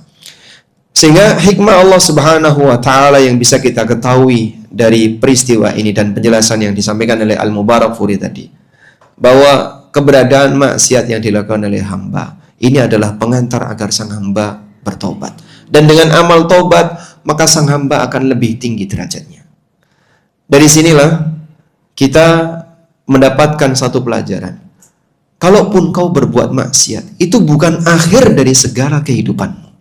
Sehingga hikmah Allah Subhanahu wa taala yang bisa kita ketahui dari peristiwa ini dan penjelasan yang disampaikan oleh Al-Mubarakfuri tadi, bahwa keberadaan maksiat yang dilakukan oleh hamba ini adalah pengantar agar sang hamba bertobat. Dan dengan amal tobat, maka sang hamba akan lebih tinggi derajatnya. Dari sinilah kita mendapatkan satu pelajaran. Kalaupun kau berbuat maksiat, itu bukan akhir dari segala kehidupanmu.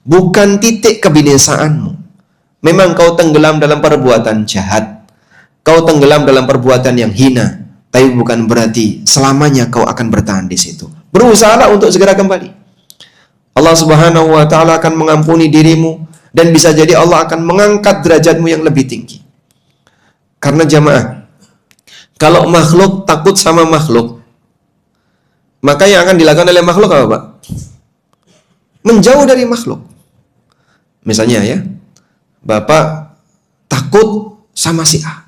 Bukan titik kebinasaanmu. Memang kau tenggelam dalam perbuatan jahat, kau tenggelam dalam perbuatan yang hina, tapi bukan berarti selamanya kau akan bertahan di situ. Berusahalah untuk segera kembali. Allah Subhanahu wa taala akan mengampuni dirimu, dan bisa jadi Allah akan mengangkat derajatmu yang lebih tinggi. Karena jamaah, kalau makhluk takut sama makhluk, maka yang akan dilakukan oleh makhluk apa, Pak? Menjauh dari makhluk. Misalnya ya, Bapak takut sama si A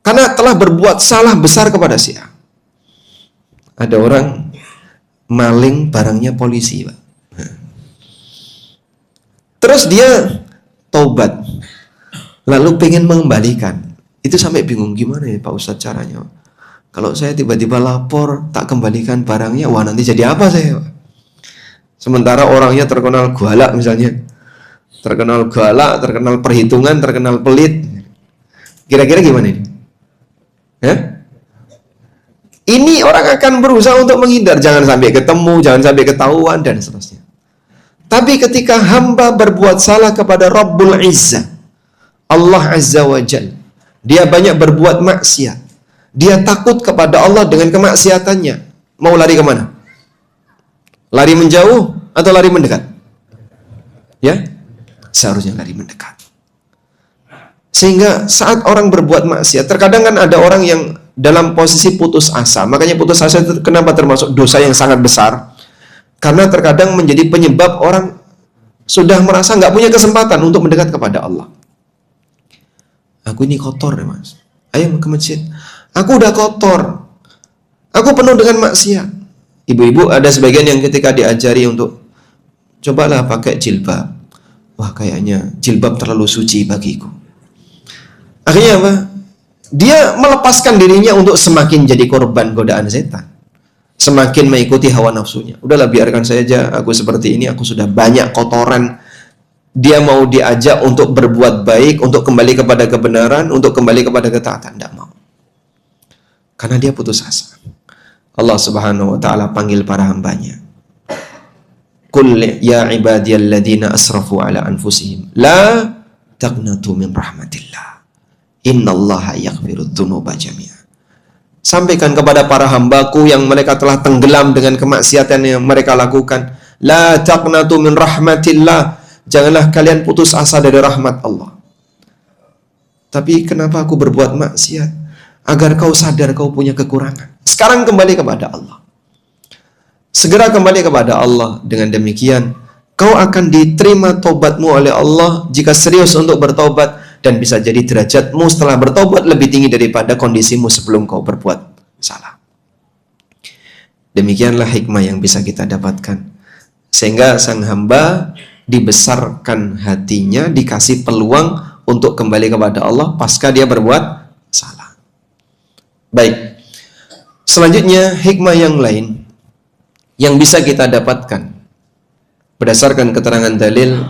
karena telah berbuat salah besar kepada si A. Ada orang maling barangnya polisi, Pak. Terus dia taubat, lalu pengen mengembalikan. Itu sampai bingung, gimana ya Pak Ustadz caranya? Kalau saya tiba-tiba lapor, tak kembalikan barangnya, wah nanti jadi apa saya? Sementara orangnya terkenal galak misalnya. Terkenal galak, terkenal perhitungan, terkenal pelit. Kira-kira gimana ini? Ya? Ini orang akan berusaha untuk menghindar. Jangan sampai ketemu, jangan sampai ketahuan, dan seterusnya. Tapi ketika hamba berbuat salah kepada Rabbul Izzah, Allah Azza wa Jalla, dia banyak berbuat maksiat, dia takut kepada Allah dengan kemaksiatannya, mau lari kemana? Lari menjauh atau lari mendekat? Ya, seharusnya lari mendekat. Sehingga saat orang berbuat maksiat, terkadang kan ada orang yang dalam posisi putus asa. Makanya putus asa itu kenapa termasuk dosa yang sangat besar? Karena terkadang menjadi penyebab orang sudah merasa nggak punya kesempatan untuk mendekat kepada Allah. Aku ini kotor ya mas, ayo ke masjid. Aku udah kotor, aku penuh dengan maksiat. Ibu-ibu ada sebagian yang ketika diajari untuk cobalah pakai jilbab, wah kayaknya jilbab terlalu suci bagiku. Akhirnya apa? Dia melepaskan dirinya untuk semakin jadi korban godaan setan, semakin mengikuti hawa nafsunya. Udahlah biarkan saja, aku seperti ini, aku sudah banyak kotoran. Dia mau diajak untuk berbuat baik, untuk kembali kepada kebenaran, untuk kembali kepada ketaatan, tidak mau. Karena dia putus asa. Allah Subhanahu wa taala panggil para hambanya. Qul ya ibadiyalladzina asrafu ala anfusihim la taqnatu min rahmatillah. Innallaha yaghfirudz dzunuba jami'a. Sampaikan kepada para hambaku yang mereka telah tenggelam dengan kemaksiatan yang mereka lakukan, la taqnatu min rahmatillah. Janganlah kalian putus asa dari rahmat Allah. Tapi kenapa aku berbuat maksiat? Agar kau sadar kau punya kekurangan. Sekarang kembali kepada Allah. Segera kembali kepada Allah. Dengan demikian, kau akan diterima tobatmu oleh Allah jika serius untuk bertobat. Dan bisa jadi derajatmu setelah bertobat lebih tinggi daripada kondisimu sebelum kau berbuat salah. Demikianlah hikmah yang bisa kita dapatkan. Sehingga sang hamba dibesarkan hatinya, dikasih peluang untuk kembali kepada Allah pasca dia berbuat salah. Baik, Selanjutnya, hikmah yang lain yang bisa kita dapatkan berdasarkan keterangan dalil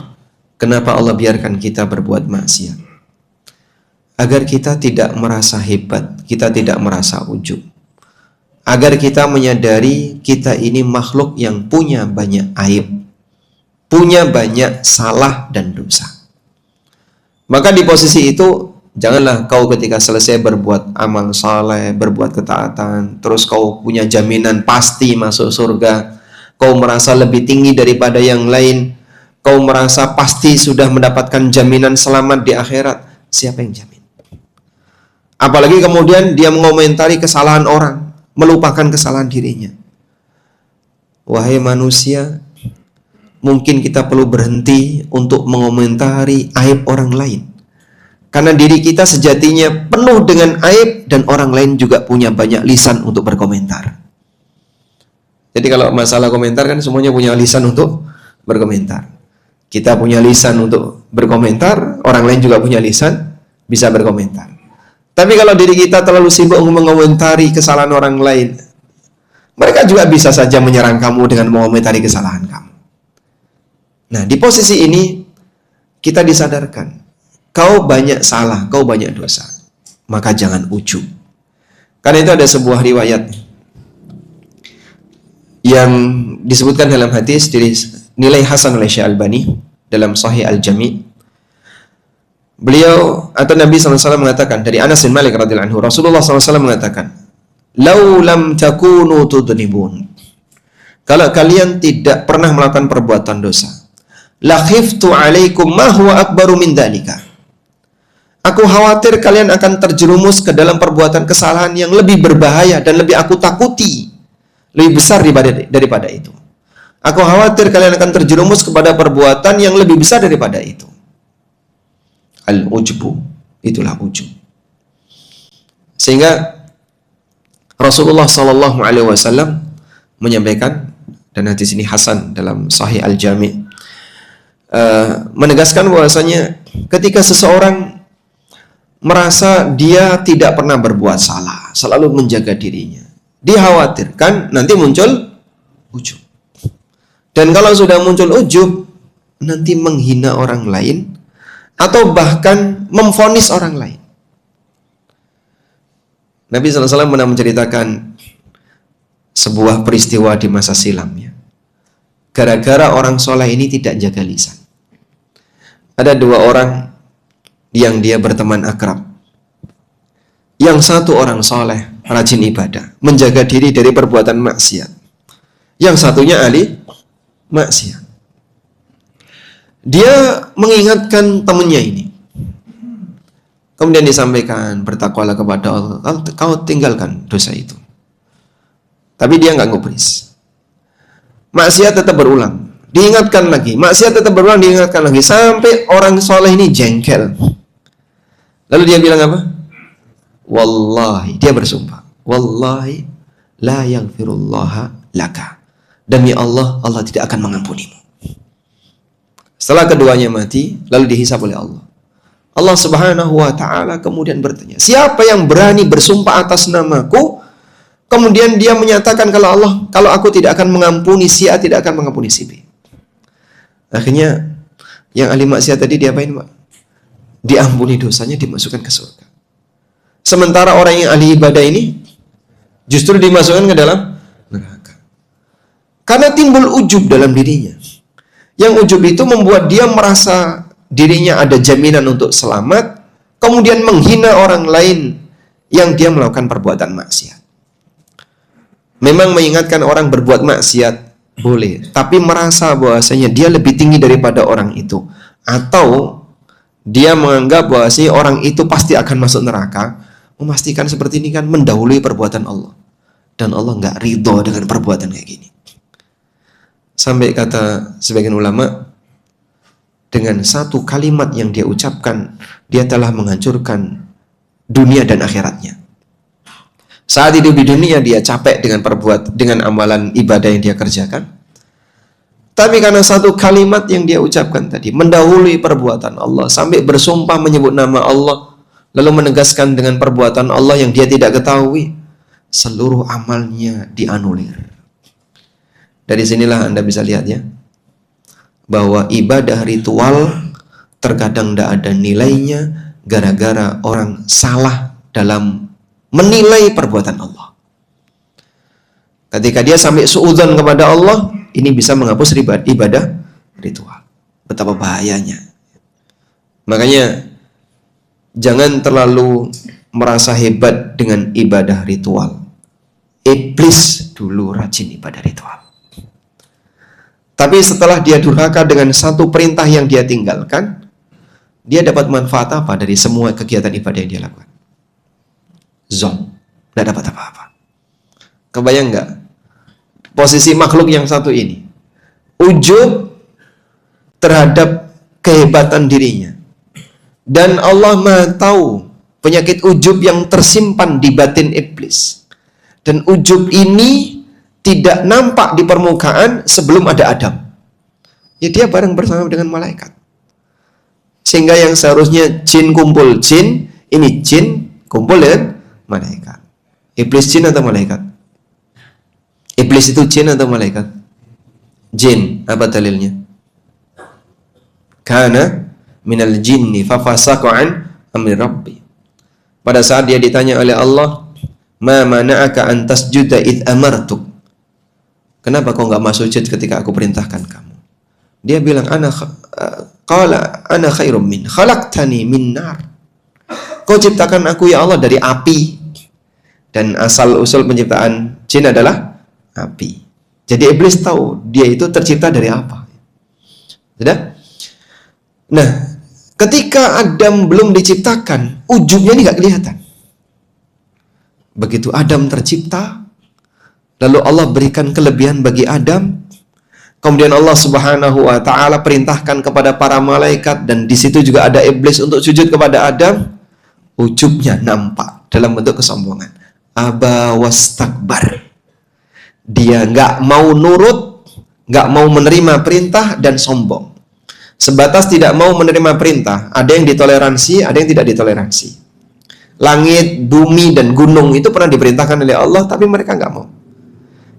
kenapa Allah biarkan kita berbuat maksiat. Agar kita tidak merasa hebat, kita tidak merasa ujub. Agar kita menyadari kita ini makhluk yang punya banyak aib, punya banyak salah dan dosa. Maka di posisi itu, janganlah kau ketika selesai berbuat amal saleh, berbuat ketaatan, terus kau punya jaminan pasti masuk surga, kau merasa lebih tinggi daripada yang lain, kau merasa pasti sudah mendapatkan jaminan selamat di akhirat. Siapa yang jamin? Apalagi kemudian dia mengomentari kesalahan orang, melupakan kesalahan dirinya. Wahai manusia, mungkin kita perlu berhenti untuk mengomentari aib orang lain. Karena diri kita sejatinya penuh dengan aib dan orang lain juga punya banyak lisan untuk berkomentar. Jadi kalau masalah komentar kan semuanya punya lisan untuk berkomentar. Kita punya lisan untuk berkomentar, orang lain juga punya lisan bisa berkomentar. Tapi kalau diri kita terlalu sibuk mengomentari kesalahan orang lain, mereka juga bisa saja menyerang kamu dengan mengomentari kesalahan kamu. Nah, di posisi ini kita disadarkan, kau banyak salah, kau banyak dosa, maka jangan ujub. Karena itu ada sebuah riwayat yang disebutkan dalam hadis nilai hasan oleh Syekh Albani dalam Sahih Al-Jami'. Beliau atau Nabi SAW mengatakan dari Anas bin Malik radhiyallahu anhu, Rasulullah SAW mengatakan, "Lau lam takunu tudnibun." Kalau kalian tidak pernah melakukan perbuatan dosa, la khiftu alaikum ma huwa akbaru min dzalika. Aku khawatir kalian akan terjerumus ke dalam perbuatan kesalahan yang lebih berbahaya dan lebih aku takuti, lebih besar daripada itu. Aku khawatir kalian akan terjerumus kepada perbuatan yang lebih besar daripada itu. Al-ujbu, itulah ujub. Sehingga Rasulullah SAW menyampaikan, dan hadis ini hasan dalam Sahih Al-Jami', menegaskan bahwasanya ketika seseorang merasa dia tidak pernah berbuat salah, selalu menjaga dirinya, dikhawatirkan nanti muncul ujub. Dan kalau sudah muncul ujub, nanti menghina orang lain atau bahkan memvonis orang lain. Nabi SAW pernah menceritakan sebuah peristiwa di masa silamnya. Gara-gara orang soleh ini tidak jaga lisan. Ada dua orang yang dia berteman akrab. Yang satu orang soleh, rajin ibadah, menjaga diri dari perbuatan maksiat. Yang satunya ahli maksiat. Dia mengingatkan temannya ini. Kemudian disampaikan, bertakwalah kepada Allah, kau tinggalkan dosa itu. Tapi dia nggak ngubris. Maksiat tetap berulang, diingatkan lagi. Maksiat tetap berulang, diingatkan lagi. Sampai orang soleh ini jengkel. Lalu dia bilang apa? Wallahi, dia bersumpah, wallahi la yaghfirullaha laka. Demi Allah, Allah tidak akan mengampunimu. Setelah keduanya mati, lalu dihisab oleh Allah. Allah Subhanahu wa ta'ala kemudian bertanya, siapa yang berani bersumpah atas namaku, kemudian dia menyatakan kalau aku tidak akan mengampuni si A, tidak akan mengampuni si B. Akhirnya yang ahli maksiat tadi diapain, Pak? Diampuni dosanya, dimasukkan ke surga. Sementara orang yang ahli ibadah ini justru dimasukkan ke dalam neraka. Karena timbul ujub dalam dirinya. Yang ujub itu membuat dia merasa dirinya ada jaminan untuk selamat, kemudian menghina orang lain yang dia melakukan perbuatan maksiat. Memang mengingatkan orang berbuat maksiat boleh, tapi merasa bahwasanya dia lebih tinggi daripada orang itu, atau dia menganggap bahwasanya orang itu pasti akan masuk neraka, memastikan seperti ini kan mendahului perbuatan Allah, dan Allah nggak ridho dengan perbuatan kayak gini. Sampai kata sebagian ulama, dengan satu kalimat yang dia ucapkan, dia telah menghancurkan dunia dan akhiratnya. Saat hidup di dunia dia capek dengan amalan ibadah yang dia kerjakan. Tapi karena satu kalimat yang dia ucapkan tadi, mendahului perbuatan Allah, sampai bersumpah menyebut nama Allah, lalu menegaskan dengan perbuatan Allah yang dia tidak ketahui, seluruh amalnya dianulir. Dari sinilah Anda bisa lihat ya, bahwa ibadah ritual terkadang tidak ada nilainya gara-gara orang salah dalam menilai perbuatan Allah. Ketika dia sampai suudzon kepada Allah, ini bisa menghapus ibadah ritual. Betapa bahayanya. Makanya jangan terlalu merasa hebat dengan ibadah ritual. Iblis dulu rajin ibadah ritual. Tapi setelah dia durhaka dengan satu perintah yang dia tinggalkan, dia dapat manfaat apa dari semua kegiatan ibadah yang dia lakukan? Zon, tidak dapat apa-apa. Kebayang nggak posisi makhluk yang satu ini? Ujub terhadap kehebatan dirinya. Dan Allah Maha tahu penyakit ujub yang tersimpan di batin iblis. Dan ujub ini tidak nampak di permukaan sebelum ada Adam. Ya dia bareng bersama dengan malaikat. Sehingga yang seharusnya jin kumpul jin, ini jin kumpul dengan malaikat. Iblis jin atau malaikat? Iblis itu jin atau malaikat? Jin. Apa dalilnya? Kana minal jinni fafasaqa an amri rabbi. Pada saat dia ditanya oleh Allah, ma mana'aka an tasjuda id amartuk. Kenapa kau enggak masuk sujud ketika aku perintahkan kamu? Dia bilang, qala ana khairum min khalaqtani min nar. Kau ciptakan aku ya Allah dari api. Dan asal usul penciptaan jin adalah api. Jadi iblis tahu dia itu tercipta dari apa. Sudah? Nah, ketika Adam belum diciptakan, ujungnya ini nggak kelihatan. Begitu Adam tercipta, lalu Allah berikan kelebihan bagi Adam. Kemudian Allah Subhanahu wa taala perintahkan kepada para malaikat, dan di situ juga ada iblis untuk sujud kepada Adam. Ujubnya nampak dalam bentuk kesombongan. Aba wastakbar. Dia nggak mau nurut, nggak mau menerima perintah, dan sombong. Sebatas tidak mau menerima perintah, ada yang ditoleransi, ada yang tidak ditoleransi. Langit, bumi, dan gunung itu pernah diperintahkan oleh Allah, tapi mereka nggak mau.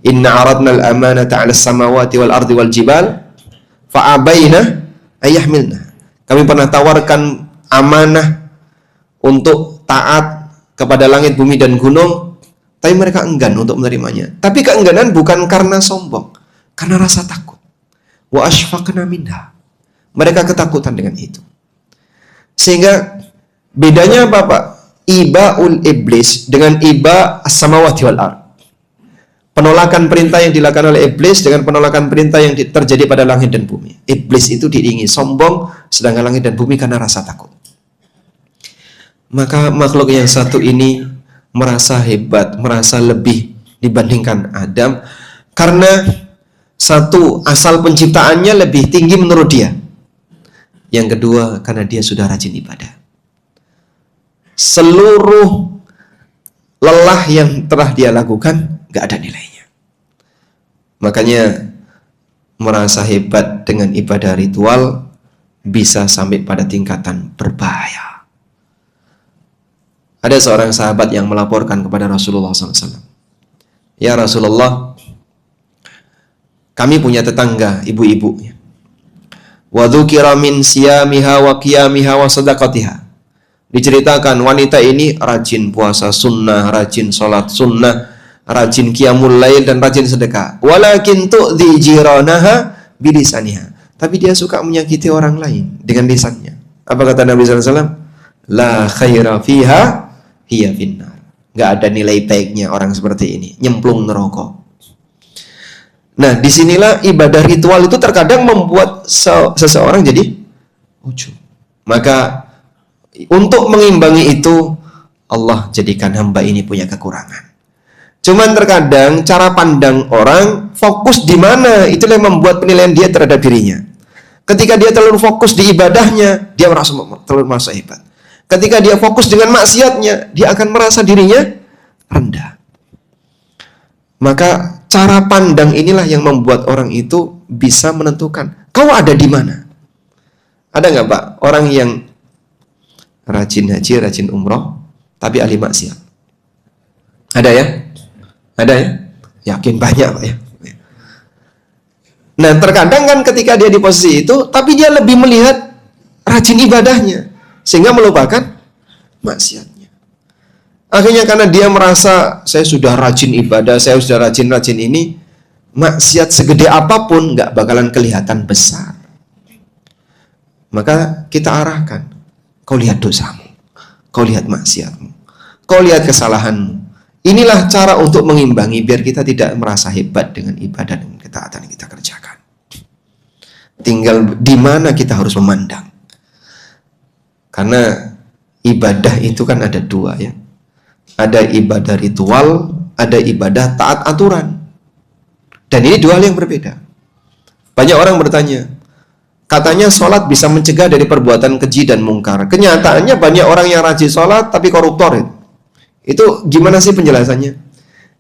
Inna aradna al-amanata 'ala as-samawati wal ardi wal jibal fa'abaina ayyahmilna. Kami pernah tawarkan amanah untuk taat kepada langit, bumi, dan gunung, tapi mereka enggan untuk menerimanya. Tapi keengganan bukan karena sombong, karena rasa takut. Wa ashfaqna minha. Mereka ketakutan dengan itu. Sehingga bedanya apa Pak? Iba'ul iblis dengan iba as-samawati wal ard. Penolakan perintah yang dilakukan oleh iblis dengan penolakan perintah yang terjadi pada langit dan bumi. Iblis itu diiringi sombong, sedangkan langit dan bumi karena rasa takut. Maka makhluk yang satu ini merasa hebat, merasa lebih dibandingkan Adam, karena satu, asal penciptaannya lebih tinggi menurut dia. Yang kedua, karena dia sudah rajin ibadah. Seluruh lelah yang telah dia lakukan gak ada nilainya. Makanya merasa hebat dengan ibadah ritual bisa sampai pada tingkatan berbahaya. Ada seorang sahabat yang melaporkan kepada Rasulullah SAW. Ya Rasulullah, kami punya tetangga, ibu-ibu. Wa dzukira min siyamiha wa qiyamiha wa sadaqatiha. Diceritakan wanita ini rajin puasa sunnah, rajin sholat sunnah, rajin qiyamul lail, dan rajin sedekah. Walakin tu'dhi jiranaha bilisaniha. Tapi dia suka menyakiti orang lain dengan lisannya. Apa kata Nabi SAW? La khaira fiha hiya finnar. Gak ada nilai baiknya orang seperti ini, nyemplung neraka. Nah, disinilah ibadah ritual itu terkadang membuat seseorang jadi ujub. Maka untuk mengimbangi itu, Allah jadikan hamba ini punya kekurangan. Cuman terkadang cara pandang orang fokus di mana, itulah yang membuat penilaian dia terhadap dirinya. Ketika dia terlalu fokus di ibadahnya, dia merasa terlalu hebat. Ketika dia fokus dengan maksiatnya, dia akan merasa dirinya rendah. Maka cara pandang inilah yang membuat orang itu bisa menentukan kau ada di mana. Ada nggak Pak orang yang rajin haji, rajin umroh, tapi ahli maksiat? Ada ya? Ada ya? Yakin banyak Pak ya. Nah terkadang kan ketika dia di posisi itu, tapi dia lebih melihat rajin ibadahnya, sehingga melupakan maksiatnya. Akhirnya karena dia merasa saya sudah rajin ibadah, saya sudah rajin ini, maksiat segede apapun nggak bakalan kelihatan besar. Maka kita arahkan, kau lihat dosamu, kau lihat maksiatmu, kau lihat kesalahanmu. Inilah cara untuk mengimbangi biar kita tidak merasa hebat dengan ibadah dan ketaatan yang kita kerjakan. Tinggal di mana kita harus memandang. Karena ibadah itu kan ada dua ya. Ada ibadah ritual, ada ibadah taat aturan. Dan ini dua hal yang berbeda. Banyak orang bertanya, katanya sholat bisa mencegah dari perbuatan keji dan mungkar. Kenyataannya banyak orang yang rajin sholat tapi koruptor. Itu gimana sih penjelasannya?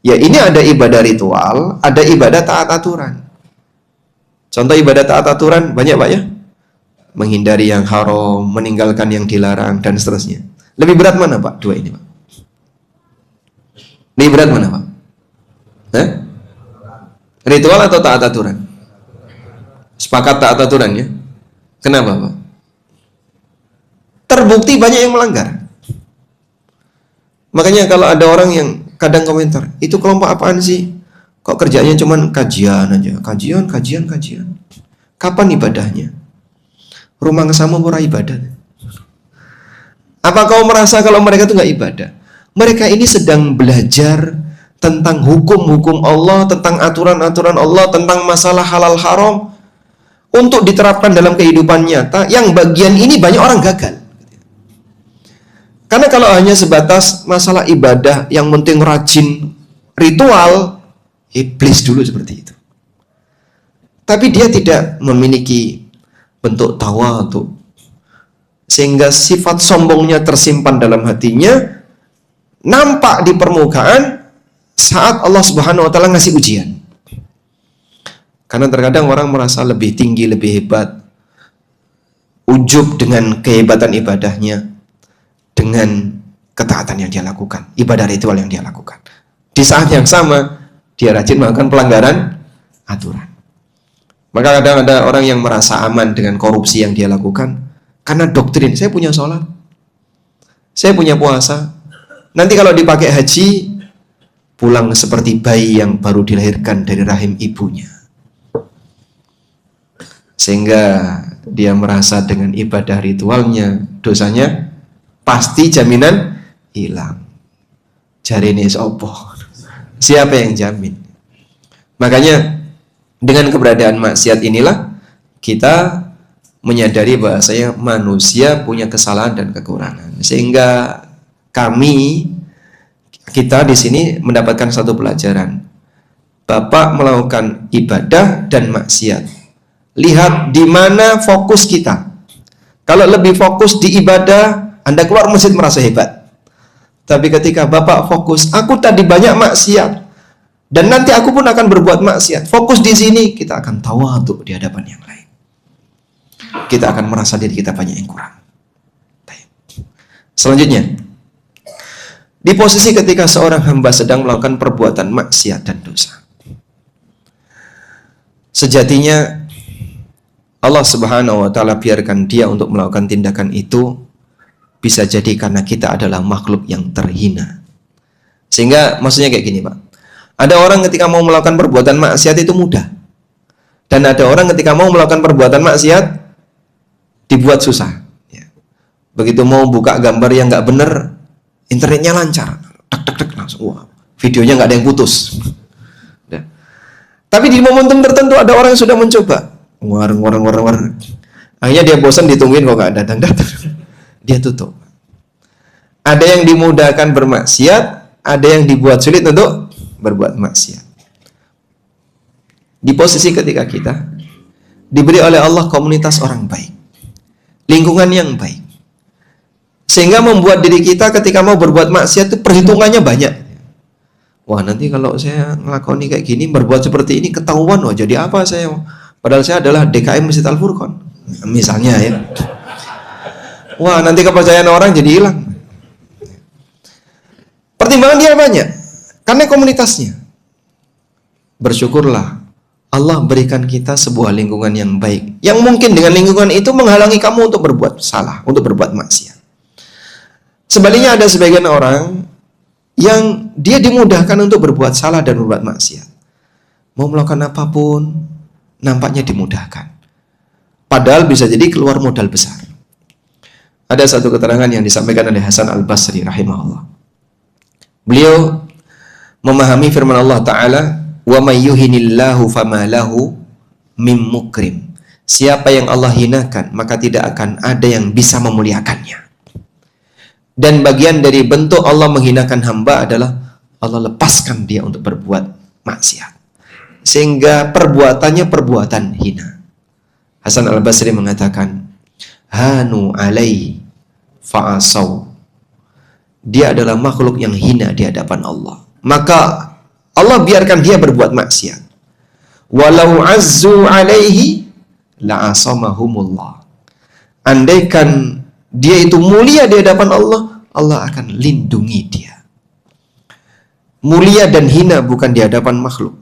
Ya ini ada ibadah ritual, ada ibadah taat aturan. Contoh ibadah taat aturan banyak Pak ya? Menghindari yang haram, meninggalkan yang dilarang, dan seterusnya. Lebih berat mana Pak? Dua ini Pak. Lebih berat mana Pak? Hah? Ritual atau taat aturan? Sepakat taat aturan ya? Kenapa Pak? Terbukti banyak yang melanggar. Makanya kalau ada orang yang kadang komentar, itu kelompok apaan sih? Kok kerjanya cuman kajian aja, kajian. Kapan ibadahnya? Rumah kesamu murah ibadah. Apa kau merasa kalau mereka itu nggak ibadah? Mereka ini sedang belajar tentang hukum-hukum Allah, tentang aturan-aturan Allah, tentang masalah halal haram untuk diterapkan dalam kehidupan nyata. Yang bagian ini banyak orang gagal. Karena kalau hanya sebatas masalah ibadah yang penting rajin ritual, iblis dulu seperti itu. Tapi dia tidak memiliki bentuk tawadhu, sehingga sifat sombongnya tersimpan dalam hatinya, nampak di permukaan saat Allah Subhanahu wa taala ngasih ujian. Karena terkadang orang merasa lebih tinggi, lebih hebat, ujub dengan kehebatan ibadahnya, dengan ketaatan yang dia lakukan, ibadah ritual yang dia lakukan. Di saat yang sama, dia rajin melakukan pelanggaran aturan. Maka kadang ada orang yang merasa aman dengan korupsi yang dia lakukan, karena doktrin, saya punya sholat, saya punya puasa, nanti kalau dipakai haji, pulang seperti bayi yang baru dilahirkan dari rahim ibunya. Sehingga dia merasa dengan ibadah ritualnya, dosanya pasti jaminan hilang. Jari ini sopo, siapa yang jamin? Makanya dengan keberadaan maksiat inilah kita menyadari bahwasanya manusia punya kesalahan dan kekurangan. Sehingga kita di sini mendapatkan satu pelajaran. Bapak melakukan ibadah dan maksiat. Lihat di mana fokus kita. Kalau lebih fokus di ibadah, Anda keluar masjid merasa hebat. Tapi ketika Bapak fokus, aku tadi banyak maksiat, dan nanti aku pun akan berbuat maksiat. Fokus di sini, kita akan tawadhu di hadapan yang lain. Kita akan merasa diri kita banyak yang kurang. Selanjutnya, di posisi ketika seorang hamba sedang melakukan perbuatan maksiat dan dosa, sejatinya Allah Subhanahu wa taala biarkan dia untuk melakukan tindakan itu bisa jadi karena kita adalah makhluk yang terhina. Sehingga maksudnya kayak gini, Pak. Ada orang ketika mau melakukan perbuatan maksiat itu mudah. Dan ada orang ketika mau melakukan perbuatan maksiat dibuat susah. Begitu mau buka gambar yang nggak bener, internetnya lancar, tek langsung, wah, videonya nggak ada yang putus. Tapi di momentum tertentu ada orang yang sudah mencoba, war. Akhirnya dia bosan ditungguin kok nggak datang, dia tutup. Ada yang dimudahkan bermaksiat, ada yang dibuat sulit untuk berbuat maksiat. Di posisi ketika kita diberi oleh Allah komunitas orang baik, lingkungan yang baik, sehingga membuat diri kita ketika mau berbuat maksiat itu perhitungannya banyak. Wah, nanti kalau saya ngelakoni kayak gini, berbuat seperti ini ketahuan, wah jadi apa saya? Padahal saya adalah DKM Masjid Al-Furqan, misalnya ya. Wah, nanti kepercayaan orang jadi hilang. Pertimbangan dia banyak, karena komunitasnya. bersyukurlah Allah berikan kita sebuah lingkungan yang baik, yang mungkin dengan lingkungan itu menghalangi kamu untuk berbuat salah, untuk berbuat maksiat. Sebaliknya ada sebagian orang yang dia dimudahkan untuk berbuat salah dan berbuat maksiat. Mau melakukan apapun nampaknya dimudahkan, padahal bisa jadi keluar modal besar. Ada satu keterangan yang disampaikan oleh Hasan Al-Basri rahimahullah. Beliau memahami firman Allah Ta'ala, wa may yuhinillahu fama lahu mim mukrim. Siapa yang Allah hinakan, maka tidak akan ada yang bisa memuliakannya. Dan bagian dari bentuk Allah menghinakan hamba adalah Allah lepaskan dia untuk berbuat maksiat, sehingga perbuatannya perbuatan hina. Hasan Al-Basri mengatakan, hanu alaihi fa'asau. Dia adalah makhluk yang hina di hadapan Allah, maka Allah biarkan dia berbuat maksiat. Walau azzu alaihi la'asamahumullah. Andaikan dia itu mulia di hadapan Allah, Allah akan lindungi dia. Mulia dan hina bukan di hadapan makhluk.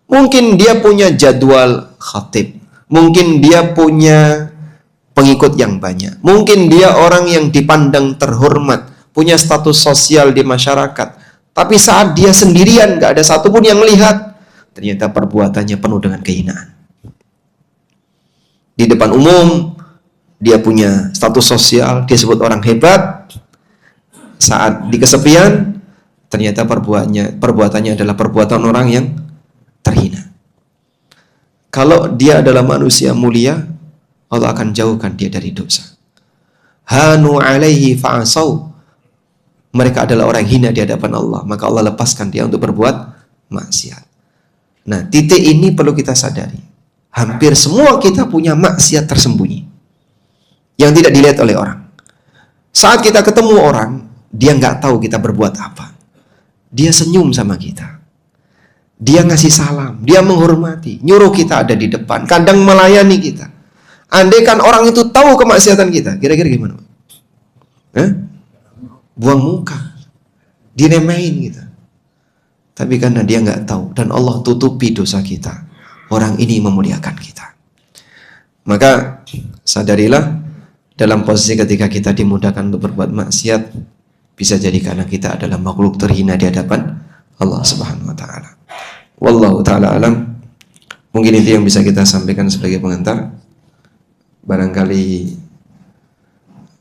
Mungkin dia punya jadwal khatib, mungkin dia punya pengikut yang banyak, mungkin dia orang yang dipandang terhormat, punya status sosial di masyarakat, tapi saat dia sendirian, gak ada satupun yang melihat, ternyata perbuatannya penuh dengan kehinaan. Di depan umum dia punya status sosial, dia disebut orang hebat. Saat di kesepian, ternyata perbuatannya adalah perbuatan orang yang terhina. Kalau dia adalah manusia mulia, Allah akan jauhkan dia dari dosa. Hanu alaihi fa'asau. Mereka adalah orang hina di hadapan Allah, maka Allah lepaskan dia untuk berbuat maksiat. Nah, titik ini perlu kita sadari. Hampir semua kita punya maksiat tersembunyi yang tidak dilihat oleh orang. Saat kita ketemu orang, dia nggak tahu kita berbuat apa. Dia senyum sama kita, dia ngasih salam, dia menghormati, nyuruh kita ada di depan, kadang melayani kita. Andaikan orang itu tahu kemaksiatan kita, kira-kira gimana? Buang muka, diremehin kita. Tapi karena dia nggak tahu dan Allah tutupi dosa kita, orang ini memuliakan kita. Maka sadarilah, dalam posisi ketika kita dimudahkan untuk berbuat maksiat, bisa jadi karena kita adalah makhluk terhina di hadapan Allah Subhanahu wa taala. Wallahu taala alam. Mungkin itu yang bisa kita sampaikan sebagai pengantar. Barangkali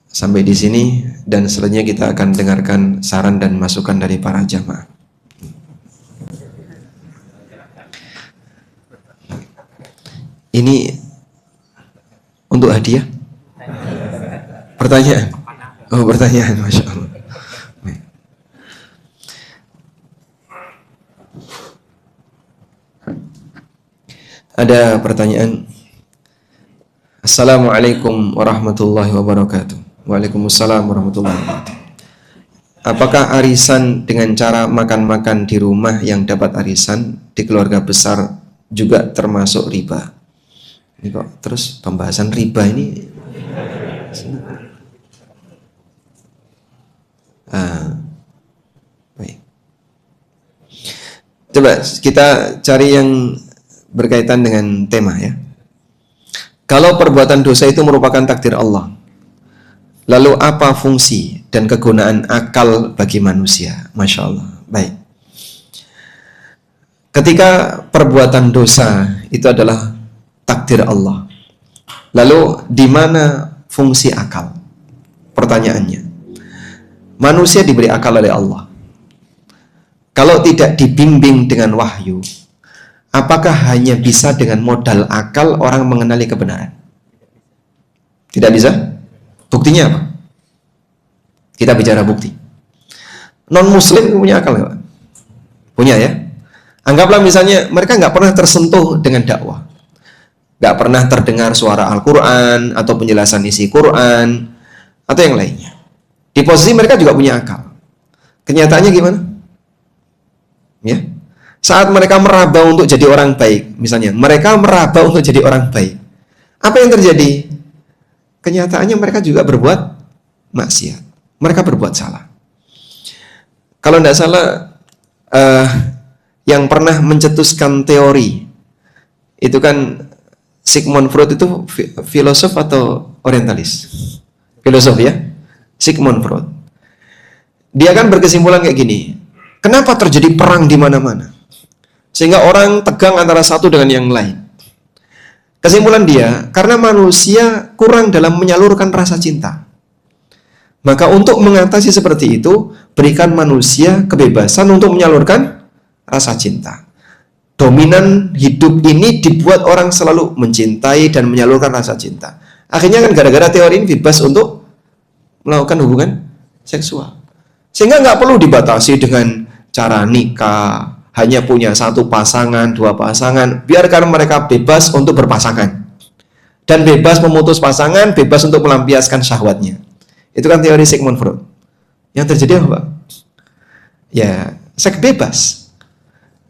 sampai di sini, dan selanjutnya kita akan dengarkan saran dan masukan dari para jamaah. Ini untuk hadiah? Pertanyaan? Oh, pertanyaan, Masya Allah. Ada pertanyaan. Assalamualaikum warahmatullahi wabarakatuh. Waalaikumsalam warahmatullahi wabarakatuh. Apakah arisan dengan cara makan-makan di rumah yang dapat arisan di keluarga besar juga termasuk riba? Ini kok terus pembahasan riba ini? Baik. Coba kita cari yang berkaitan dengan tema ya. Kalau perbuatan dosa itu merupakan takdir Allah, lalu apa fungsi dan kegunaan akal bagi manusia? Masya Allah. Baik. Ketika perbuatan dosa itu adalah takdir Allah, lalu di mana fungsi akal? Pertanyaannya. Manusia diberi akal oleh Allah. Kalau tidak dibimbing dengan wahyu, apakah hanya bisa dengan modal akal orang mengenali kebenaran? Tidak bisa. Buktinya apa? Kita bicara bukti. Non-muslim punya akal nggak? Punya ya. Anggaplah misalnya mereka nggak pernah tersentuh dengan dakwah, nggak pernah terdengar suara Al-Quran atau penjelasan isi Quran atau yang lainnya. Di posisi mereka juga punya akal. Kenyataannya gimana? Ya. Saat mereka meraba untuk jadi orang baik, misalnya mereka meraba untuk jadi orang baik, apa yang terjadi? Kenyataannya mereka juga berbuat maksiat, mereka berbuat salah. Kalau tidak salah, yang pernah mencetuskan teori. Itu kan Sigmund Freud itu filosof atau orientalis? Filosof ya, Sigmund Freud. Dia kan berkesimpulan kayak gini. Kenapa terjadi perang di mana-mana? Sehingga orang tegang antara satu dengan yang lain. Kesimpulan dia, karena manusia kurang dalam menyalurkan rasa cinta. Maka untuk mengatasi seperti itu, berikan manusia kebebasan untuk menyalurkan rasa cinta. Dominan hidup ini dibuat orang selalu mencintai dan menyalurkan rasa cinta. Akhirnya kan gara-gara teori ini bebas untuk melakukan hubungan seksual. Sehingga nggak perlu dibatasi dengan cara nikah, hanya punya satu pasangan, dua pasangan. Biarkan mereka bebas untuk berpasangan. Dan bebas memutus pasangan, bebas untuk melampiaskan syahwatnya. Itu kan teori Sigmund Freud. Yang terjadi apa? Ya, seks bebas.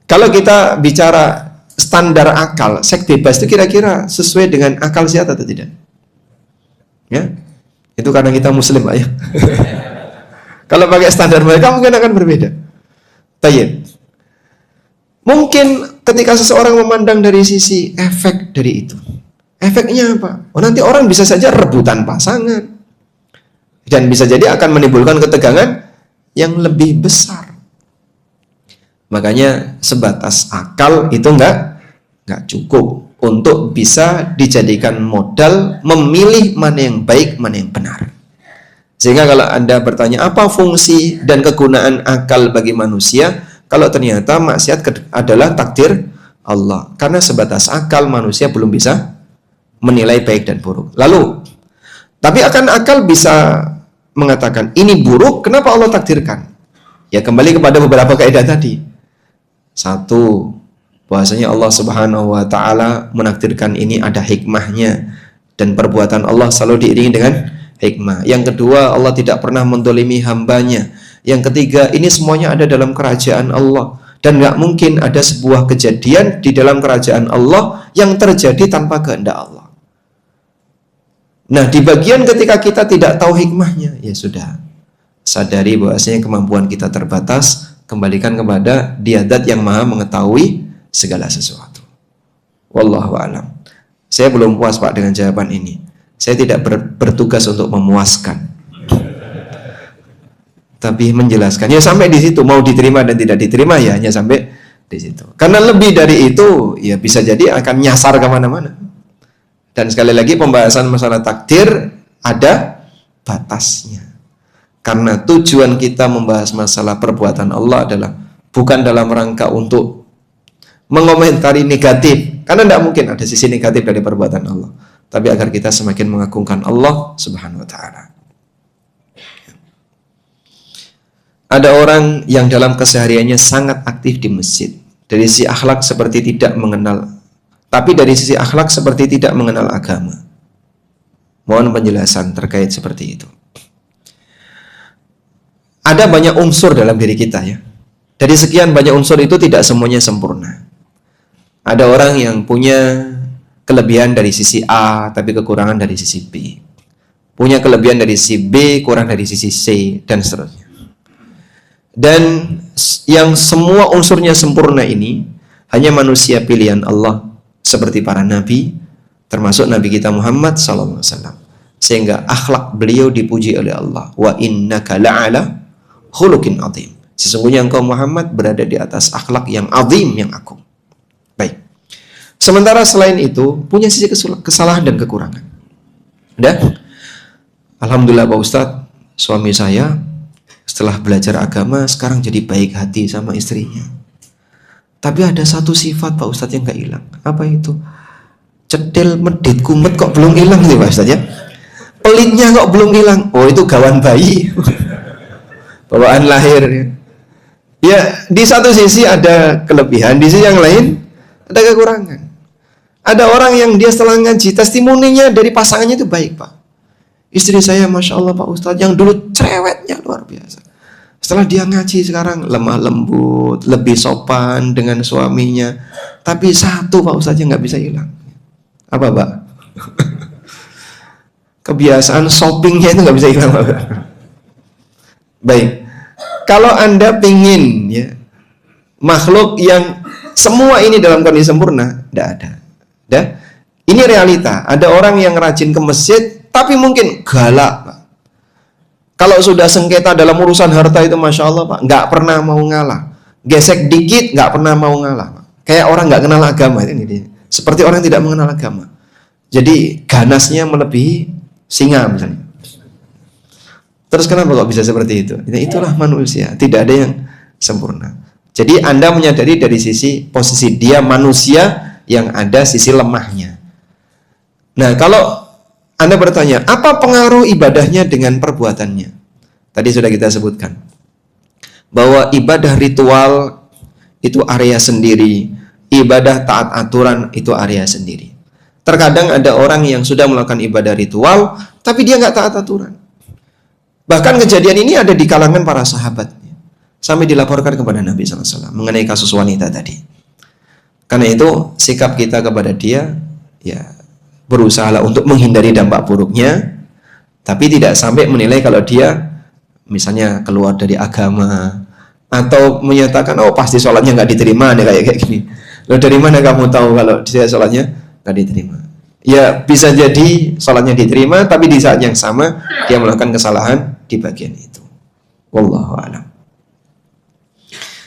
Kalau kita bicara standar akal, seks bebas itu kira-kira sesuai dengan akal sehat atau tidak? Ya, itu karena kita Muslim, Pak ya. Kalau pakai standar mereka mungkin akan berbeda. Tayyib. Mungkin ketika seseorang memandang dari sisi efek dari itu, efeknya apa? Oh, nanti orang bisa saja rebutan pasangan, dan bisa jadi akan menimbulkan ketegangan yang lebih besar. Makanya sebatas akal itu nggak cukup untuk bisa dijadikan modal memilih mana yang baik, mana yang benar. Sehingga kalau Anda bertanya apa fungsi dan kegunaan akal bagi manusia, kalau ternyata maksiat adalah takdir Allah. Karena sebatas akal manusia belum bisa menilai baik dan buruk. Lalu, tapi akan akal bisa mengatakan ini buruk, kenapa Allah takdirkan? Ya kembali kepada beberapa kaidah tadi. Satu, bahwasanya Allah Subhanahu wa taala menakdirkan ini ada hikmahnya dan perbuatan Allah selalu diiringi dengan hikmah. Yang kedua, Allah tidak pernah mendolimi hambanya. Yang ketiga, ini semuanya ada dalam kerajaan Allah dan nggak mungkin ada sebuah kejadian di dalam kerajaan Allah yang terjadi tanpa kehendak Allah. Nah, di bagian ketika kita tidak tahu hikmahnya, ya sudah, sadari bahwasanya kemampuan kita terbatas, kembalikan kepada Dia Zat yang Maha mengetahui segala sesuatu. Wallahu a'lam. Saya belum puas, Pak, dengan jawaban ini. Saya tidak bertugas untuk memuaskan, tapi menjelaskan. Ya sampai di situ, mau diterima dan tidak diterima ya hanya sampai di situ. Karena lebih dari itu, ya bisa jadi akan nyasar kemana-mana. Dan sekali lagi pembahasan masalah takdir ada batasnya. Karena tujuan kita membahas masalah perbuatan Allah adalah bukan dalam rangka untuk mengomentari negatif. Karena tidak mungkin ada sisi negatif dari perbuatan Allah. Tapi agar kita semakin mengagungkan Allah Subhanahu wa ta'ala. Ada orang yang dalam kesehariannya sangat aktif di masjid. Dari sisi akhlak seperti tidak mengenal, tapi dari sisi akhlak seperti tidak mengenal agama. Mohon penjelasan terkait seperti itu. Ada banyak unsur dalam diri kita ya. Dari sekian banyak unsur itu tidak semuanya sempurna. Ada orang yang punya kelebihan dari sisi A, tapi kekurangan dari sisi B. Punya kelebihan dari sisi B, kurang dari sisi C, dan seterusnya. Dan yang semua unsurnya sempurna ini hanya manusia pilihan Allah seperti para nabi, termasuk Nabi kita Muhammad SAW. Sehingga akhlak beliau dipuji oleh Allah. Wa innaka la'ala khuluqin azim. Sesungguhnya engkau Muhammad berada di atas akhlak yang azim, yang agung. Baik. Sementara selain itu punya sisi kesalahan dan kekurangan. Dan alhamdulillah Pak Ustadz, suami saya setelah belajar agama sekarang jadi baik hati sama istrinya. Tapi ada satu sifat Pak Ustadz yang gak hilang. Apa itu? Cedil, medit, kumet kok belum hilang nih Pak Ustadz ya. Pelitnya kok belum hilang. Oh itu gawan bayi. Bawaan lahir. Ya di satu sisi ada kelebihan, di sisi yang lain ada kekurangan. Ada orang yang dia setelah ngaji, testimoninya dari pasangannya itu baik Pak. Istri saya Masya Allah Pak Ustadz, yang dulu cerewetnya luar biasa. Setelah dia ngaji sekarang lemah lembut, lebih sopan dengan suaminya. Tapi satu Pak Ustadz yang gak bisa hilang. Apa Pak? Kebiasaan shoppingnya itu gak bisa hilang Pak. Baik. Kalau Anda pingin ya makhluk yang semua ini dalam kondisi sempurna, tidak ada. Dah. Ini realita. Ada orang yang rajin ke masjid, tapi mungkin galak, Pak. Kalau sudah sengketa dalam urusan harta itu, masya Allah, Pak, nggak pernah mau ngalah. Gesek dikit, nggak pernah mau ngalah, Pak. Kayak orang nggak kenal agama ini dia. Seperti orang tidak mengenal agama. Jadi ganasnya melebihi singa misalnya. Terus kenapa kok bisa seperti itu? Ya, itulah manusia. Tidak ada yang sempurna. Jadi Anda menyadari dari sisi posisi dia manusia yang ada sisi lemahnya. Nah, kalau Anda bertanya, apa pengaruh ibadahnya dengan perbuatannya? Tadi sudah kita sebutkan bahwa ibadah ritual itu area sendiri, ibadah taat aturan itu area sendiri. Terkadang ada orang yang sudah melakukan ibadah ritual, tapi dia nggak taat aturan. Bahkan kejadian ini ada di kalangan para sahabat, sampai dilaporkan kepada Nabi SAW mengenai kasus wanita tadi. Karena itu sikap kita kepada dia, ya berusaha untuk menghindari dampak buruknya, tapi tidak sampai menilai kalau dia misalnya keluar dari agama atau menyatakan oh pasti sholatnya nggak diterima nih kayak gini. Loh, dari mana kamu tahu kalau dia sholatnya nggak diterima? Ya bisa jadi sholatnya diterima, tapi di saat yang sama dia melakukan kesalahan di bagian itu. Wallahu a'lam.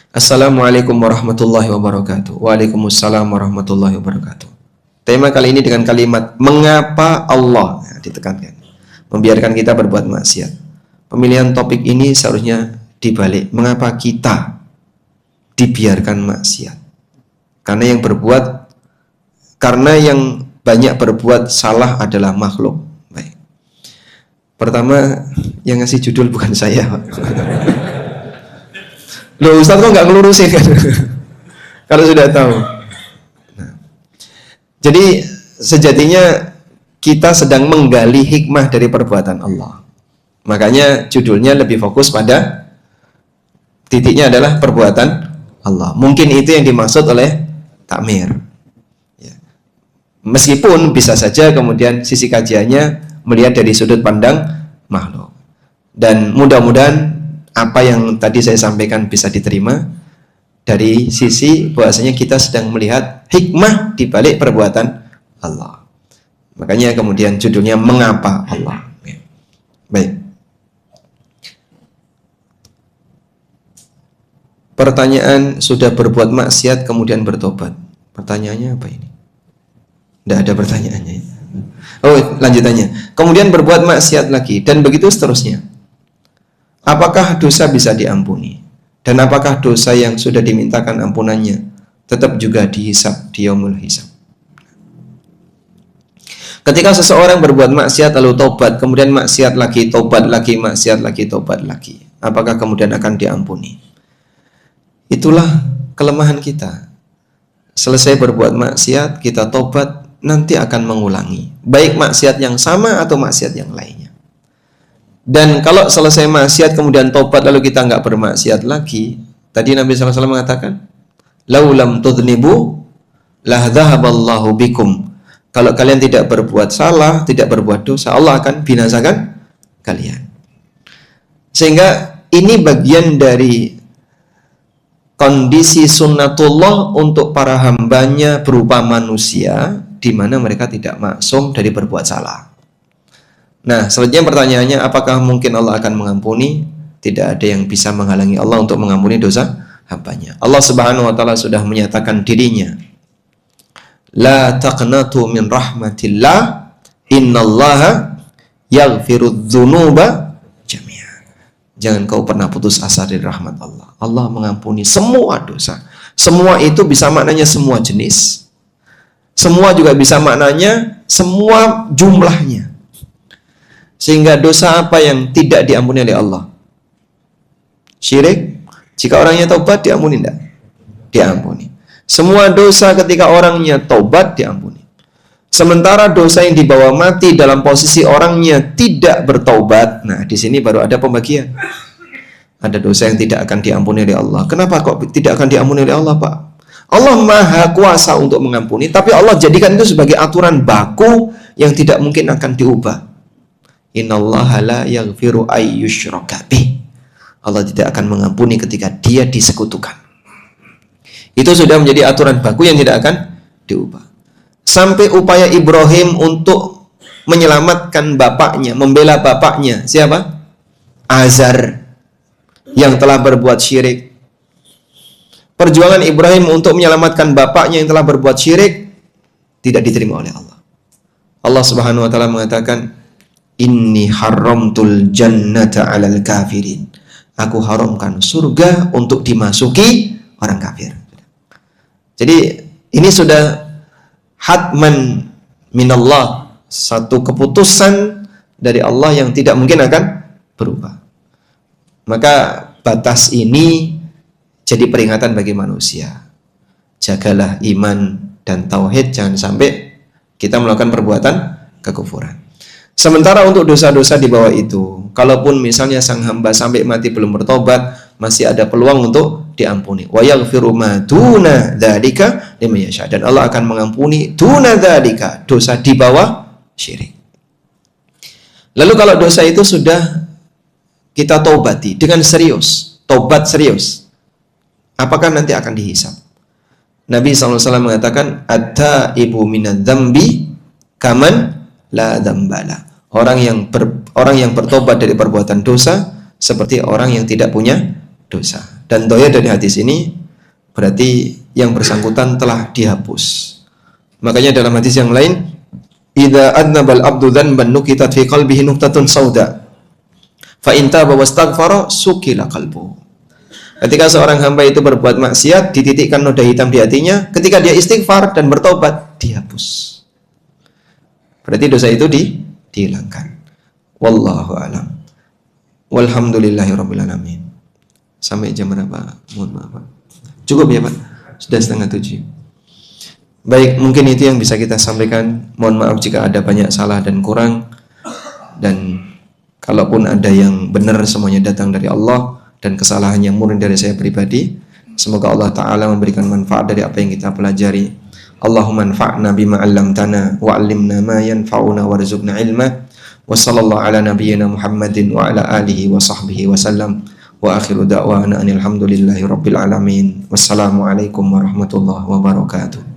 Assalamualaikum warahmatullahi wabarakatuh. Waalaikumsalam warahmatullahi wabarakatuh. Tema kali ini dengan kalimat mengapa Allah, ya, ditekankan, membiarkan kita berbuat maksiat. Pemilihan topik ini seharusnya dibalik, mengapa kita dibiarkan maksiat? Karena yang banyak berbuat salah adalah makhluk. Baik. Pertama, yang ngasih judul bukan saya, Pak. Loh, Ustaz kok nggak ngelurusin kan? Kalau sudah tahu. Nah, jadi sejatinya kita sedang menggali hikmah dari perbuatan Allah. Makanya judulnya lebih fokus pada titiknya adalah perbuatan Allah. Mungkin itu yang dimaksud oleh takmir. Ya. Meskipun bisa saja kemudian sisi kajiannya melihat dari sudut pandang makhluk. Dan mudah-mudahan apa yang tadi saya sampaikan bisa diterima dari sisi bahwasanya kita sedang melihat hikmah di balik perbuatan Allah. Makanya kemudian judulnya mengapa Allah. Baik. Pertanyaan, sudah berbuat maksiat kemudian bertobat. Pertanyaannya apa ini? Tidak ada pertanyaannya. Oh, lanjutannya. Kemudian berbuat maksiat lagi dan begitu seterusnya. Apakah dosa bisa diampuni? Dan apakah dosa yang sudah dimintakan ampunannya tetap juga dihisab di yaumul hisab? Ketika seseorang berbuat maksiat lalu tobat, kemudian maksiat lagi, tobat lagi, maksiat lagi, tobat lagi, apakah kemudian akan diampuni? Itulah kelemahan kita. Selesai berbuat maksiat, kita tobat, nanti akan mengulangi, baik maksiat yang sama atau maksiat yang lainnya. Dan kalau selesai maksiat kemudian tobat lalu kita nggak bermaksiat lagi, tadi Nabi SAW mengatakan, laulam tudnibu lah dhahaballahu bikum. Kalau kalian tidak berbuat salah, tidak berbuat dosa, Allah akan binasakan kalian. Sehingga ini bagian dari kondisi sunnatullah untuk para hambanya berupa manusia, di mana mereka tidak maksum dari berbuat salah. Nah, selanjutnya pertanyaannya, apakah mungkin Allah akan mengampuni? Tidak ada yang bisa menghalangi Allah untuk mengampuni dosa hambanya. Allah Subhanahu wa taala sudah menyatakan dirinya, la taqnatu min rahmatillah, innallaha yaghfirudz dzunuba jami'a. Jangan kau pernah putus asa dari rahmat Allah. Allah mengampuni semua dosa. Semua itu bisa maknanya semua jenis. Semua juga bisa maknanya semua jumlahnya. Sehingga dosa apa yang tidak diampuni oleh Allah? Syirik. Jika orangnya taubat, diampuni tidak? Diampuni. Semua dosa ketika orangnya taubat, diampuni. Sementara dosa yang dibawa mati dalam posisi orangnya tidak bertaubat, nah di sini baru ada pembagian. Ada dosa yang tidak akan diampuni oleh Allah. Kenapa kok tidak akan diampuni oleh Allah, Pak? Allah Maha Kuasa untuk mengampuni, tapi Allah jadikan itu sebagai aturan baku yang tidak mungkin akan diubah. Innallaha la yaghfiru ayyushraka bih. Allah tidak akan mengampuni ketika dia disekutukan. Itu sudah menjadi aturan baku yang tidak akan diubah. Sampai upaya Ibrahim untuk menyelamatkan bapaknya, membela bapaknya, siapa? Azar, yang telah berbuat syirik. Perjuangan Ibrahim untuk menyelamatkan bapaknya yang telah berbuat syirik tidak diterima oleh Allah. Allah Subhanahu wa taala mengatakan, "Inni haramtul jannata 'alal kafirin." Aku haramkan surga untuk dimasuki orang kafir. Jadi ini sudah hatman minallah, satu keputusan dari Allah yang tidak mungkin akan berubah. Maka batas ini jadi peringatan bagi manusia. Jagalah iman dan tauhid, jangan sampai kita melakukan perbuatan kekufuran. Sementara untuk dosa-dosa di bawah itu, kalaupun misalnya sang hamba sampai mati belum bertobat, masih ada peluang untuk diampuni. Wa yaghfiru ma duna dzalika liman yasha. Dan Allah akan mengampuni duna dzalika, dosa di bawah syirik. Lalu kalau dosa itu sudah kita taubati dengan serius, tobat serius, apakah nanti akan dihisab? Nabi SAW mengatakan, at-taibu minadz-dzambi kaman la dzambala. Orang yang bertobat dari perbuatan dosa seperti orang yang tidak punya dosa. Dan doya dari hadis ini berarti yang bersangkutan telah dihapus. Makanya dalam hadis yang lain, idza adnabal abdu dzanban nukitat fi qalbihi nuqtatun sauda fa in taba wastaghfara sukila qalbuhu. Ketika seorang hamba itu berbuat maksiat, dititikkan noda hitam di hatinya. Ketika dia istighfar dan bertobat, dihapus. Berarti dosa itu dihilangkan. Wallahu a'lam. Walhamdulillahirabbil alamin. Sampai jam berapa? Mohon maaf, Pak. Cukup ya, Pak? Sudah 6:30. Baik, mungkin itu yang bisa kita sampaikan. Mohon maaf jika ada banyak salah dan kurang. Dan kalaupun ada yang benar, semuanya datang dari Allah. Dan kesalahan yang murni dari saya pribadi. Semoga Allah Ta'ala memberikan manfaat dari apa yang kita pelajari. Allahumma anfa'na bima 'allamtana wa 'allimna ma yanfa'una warzuqna ilma. Wa sallallahu ala nabiyyina Muhammadin wa ala alihi wa sahbihi wa sallam. Wa akhiru da'wana anil hamdulillahi rabbil alamin. Wassalamualaikum warahmatullahi wabarakatuh.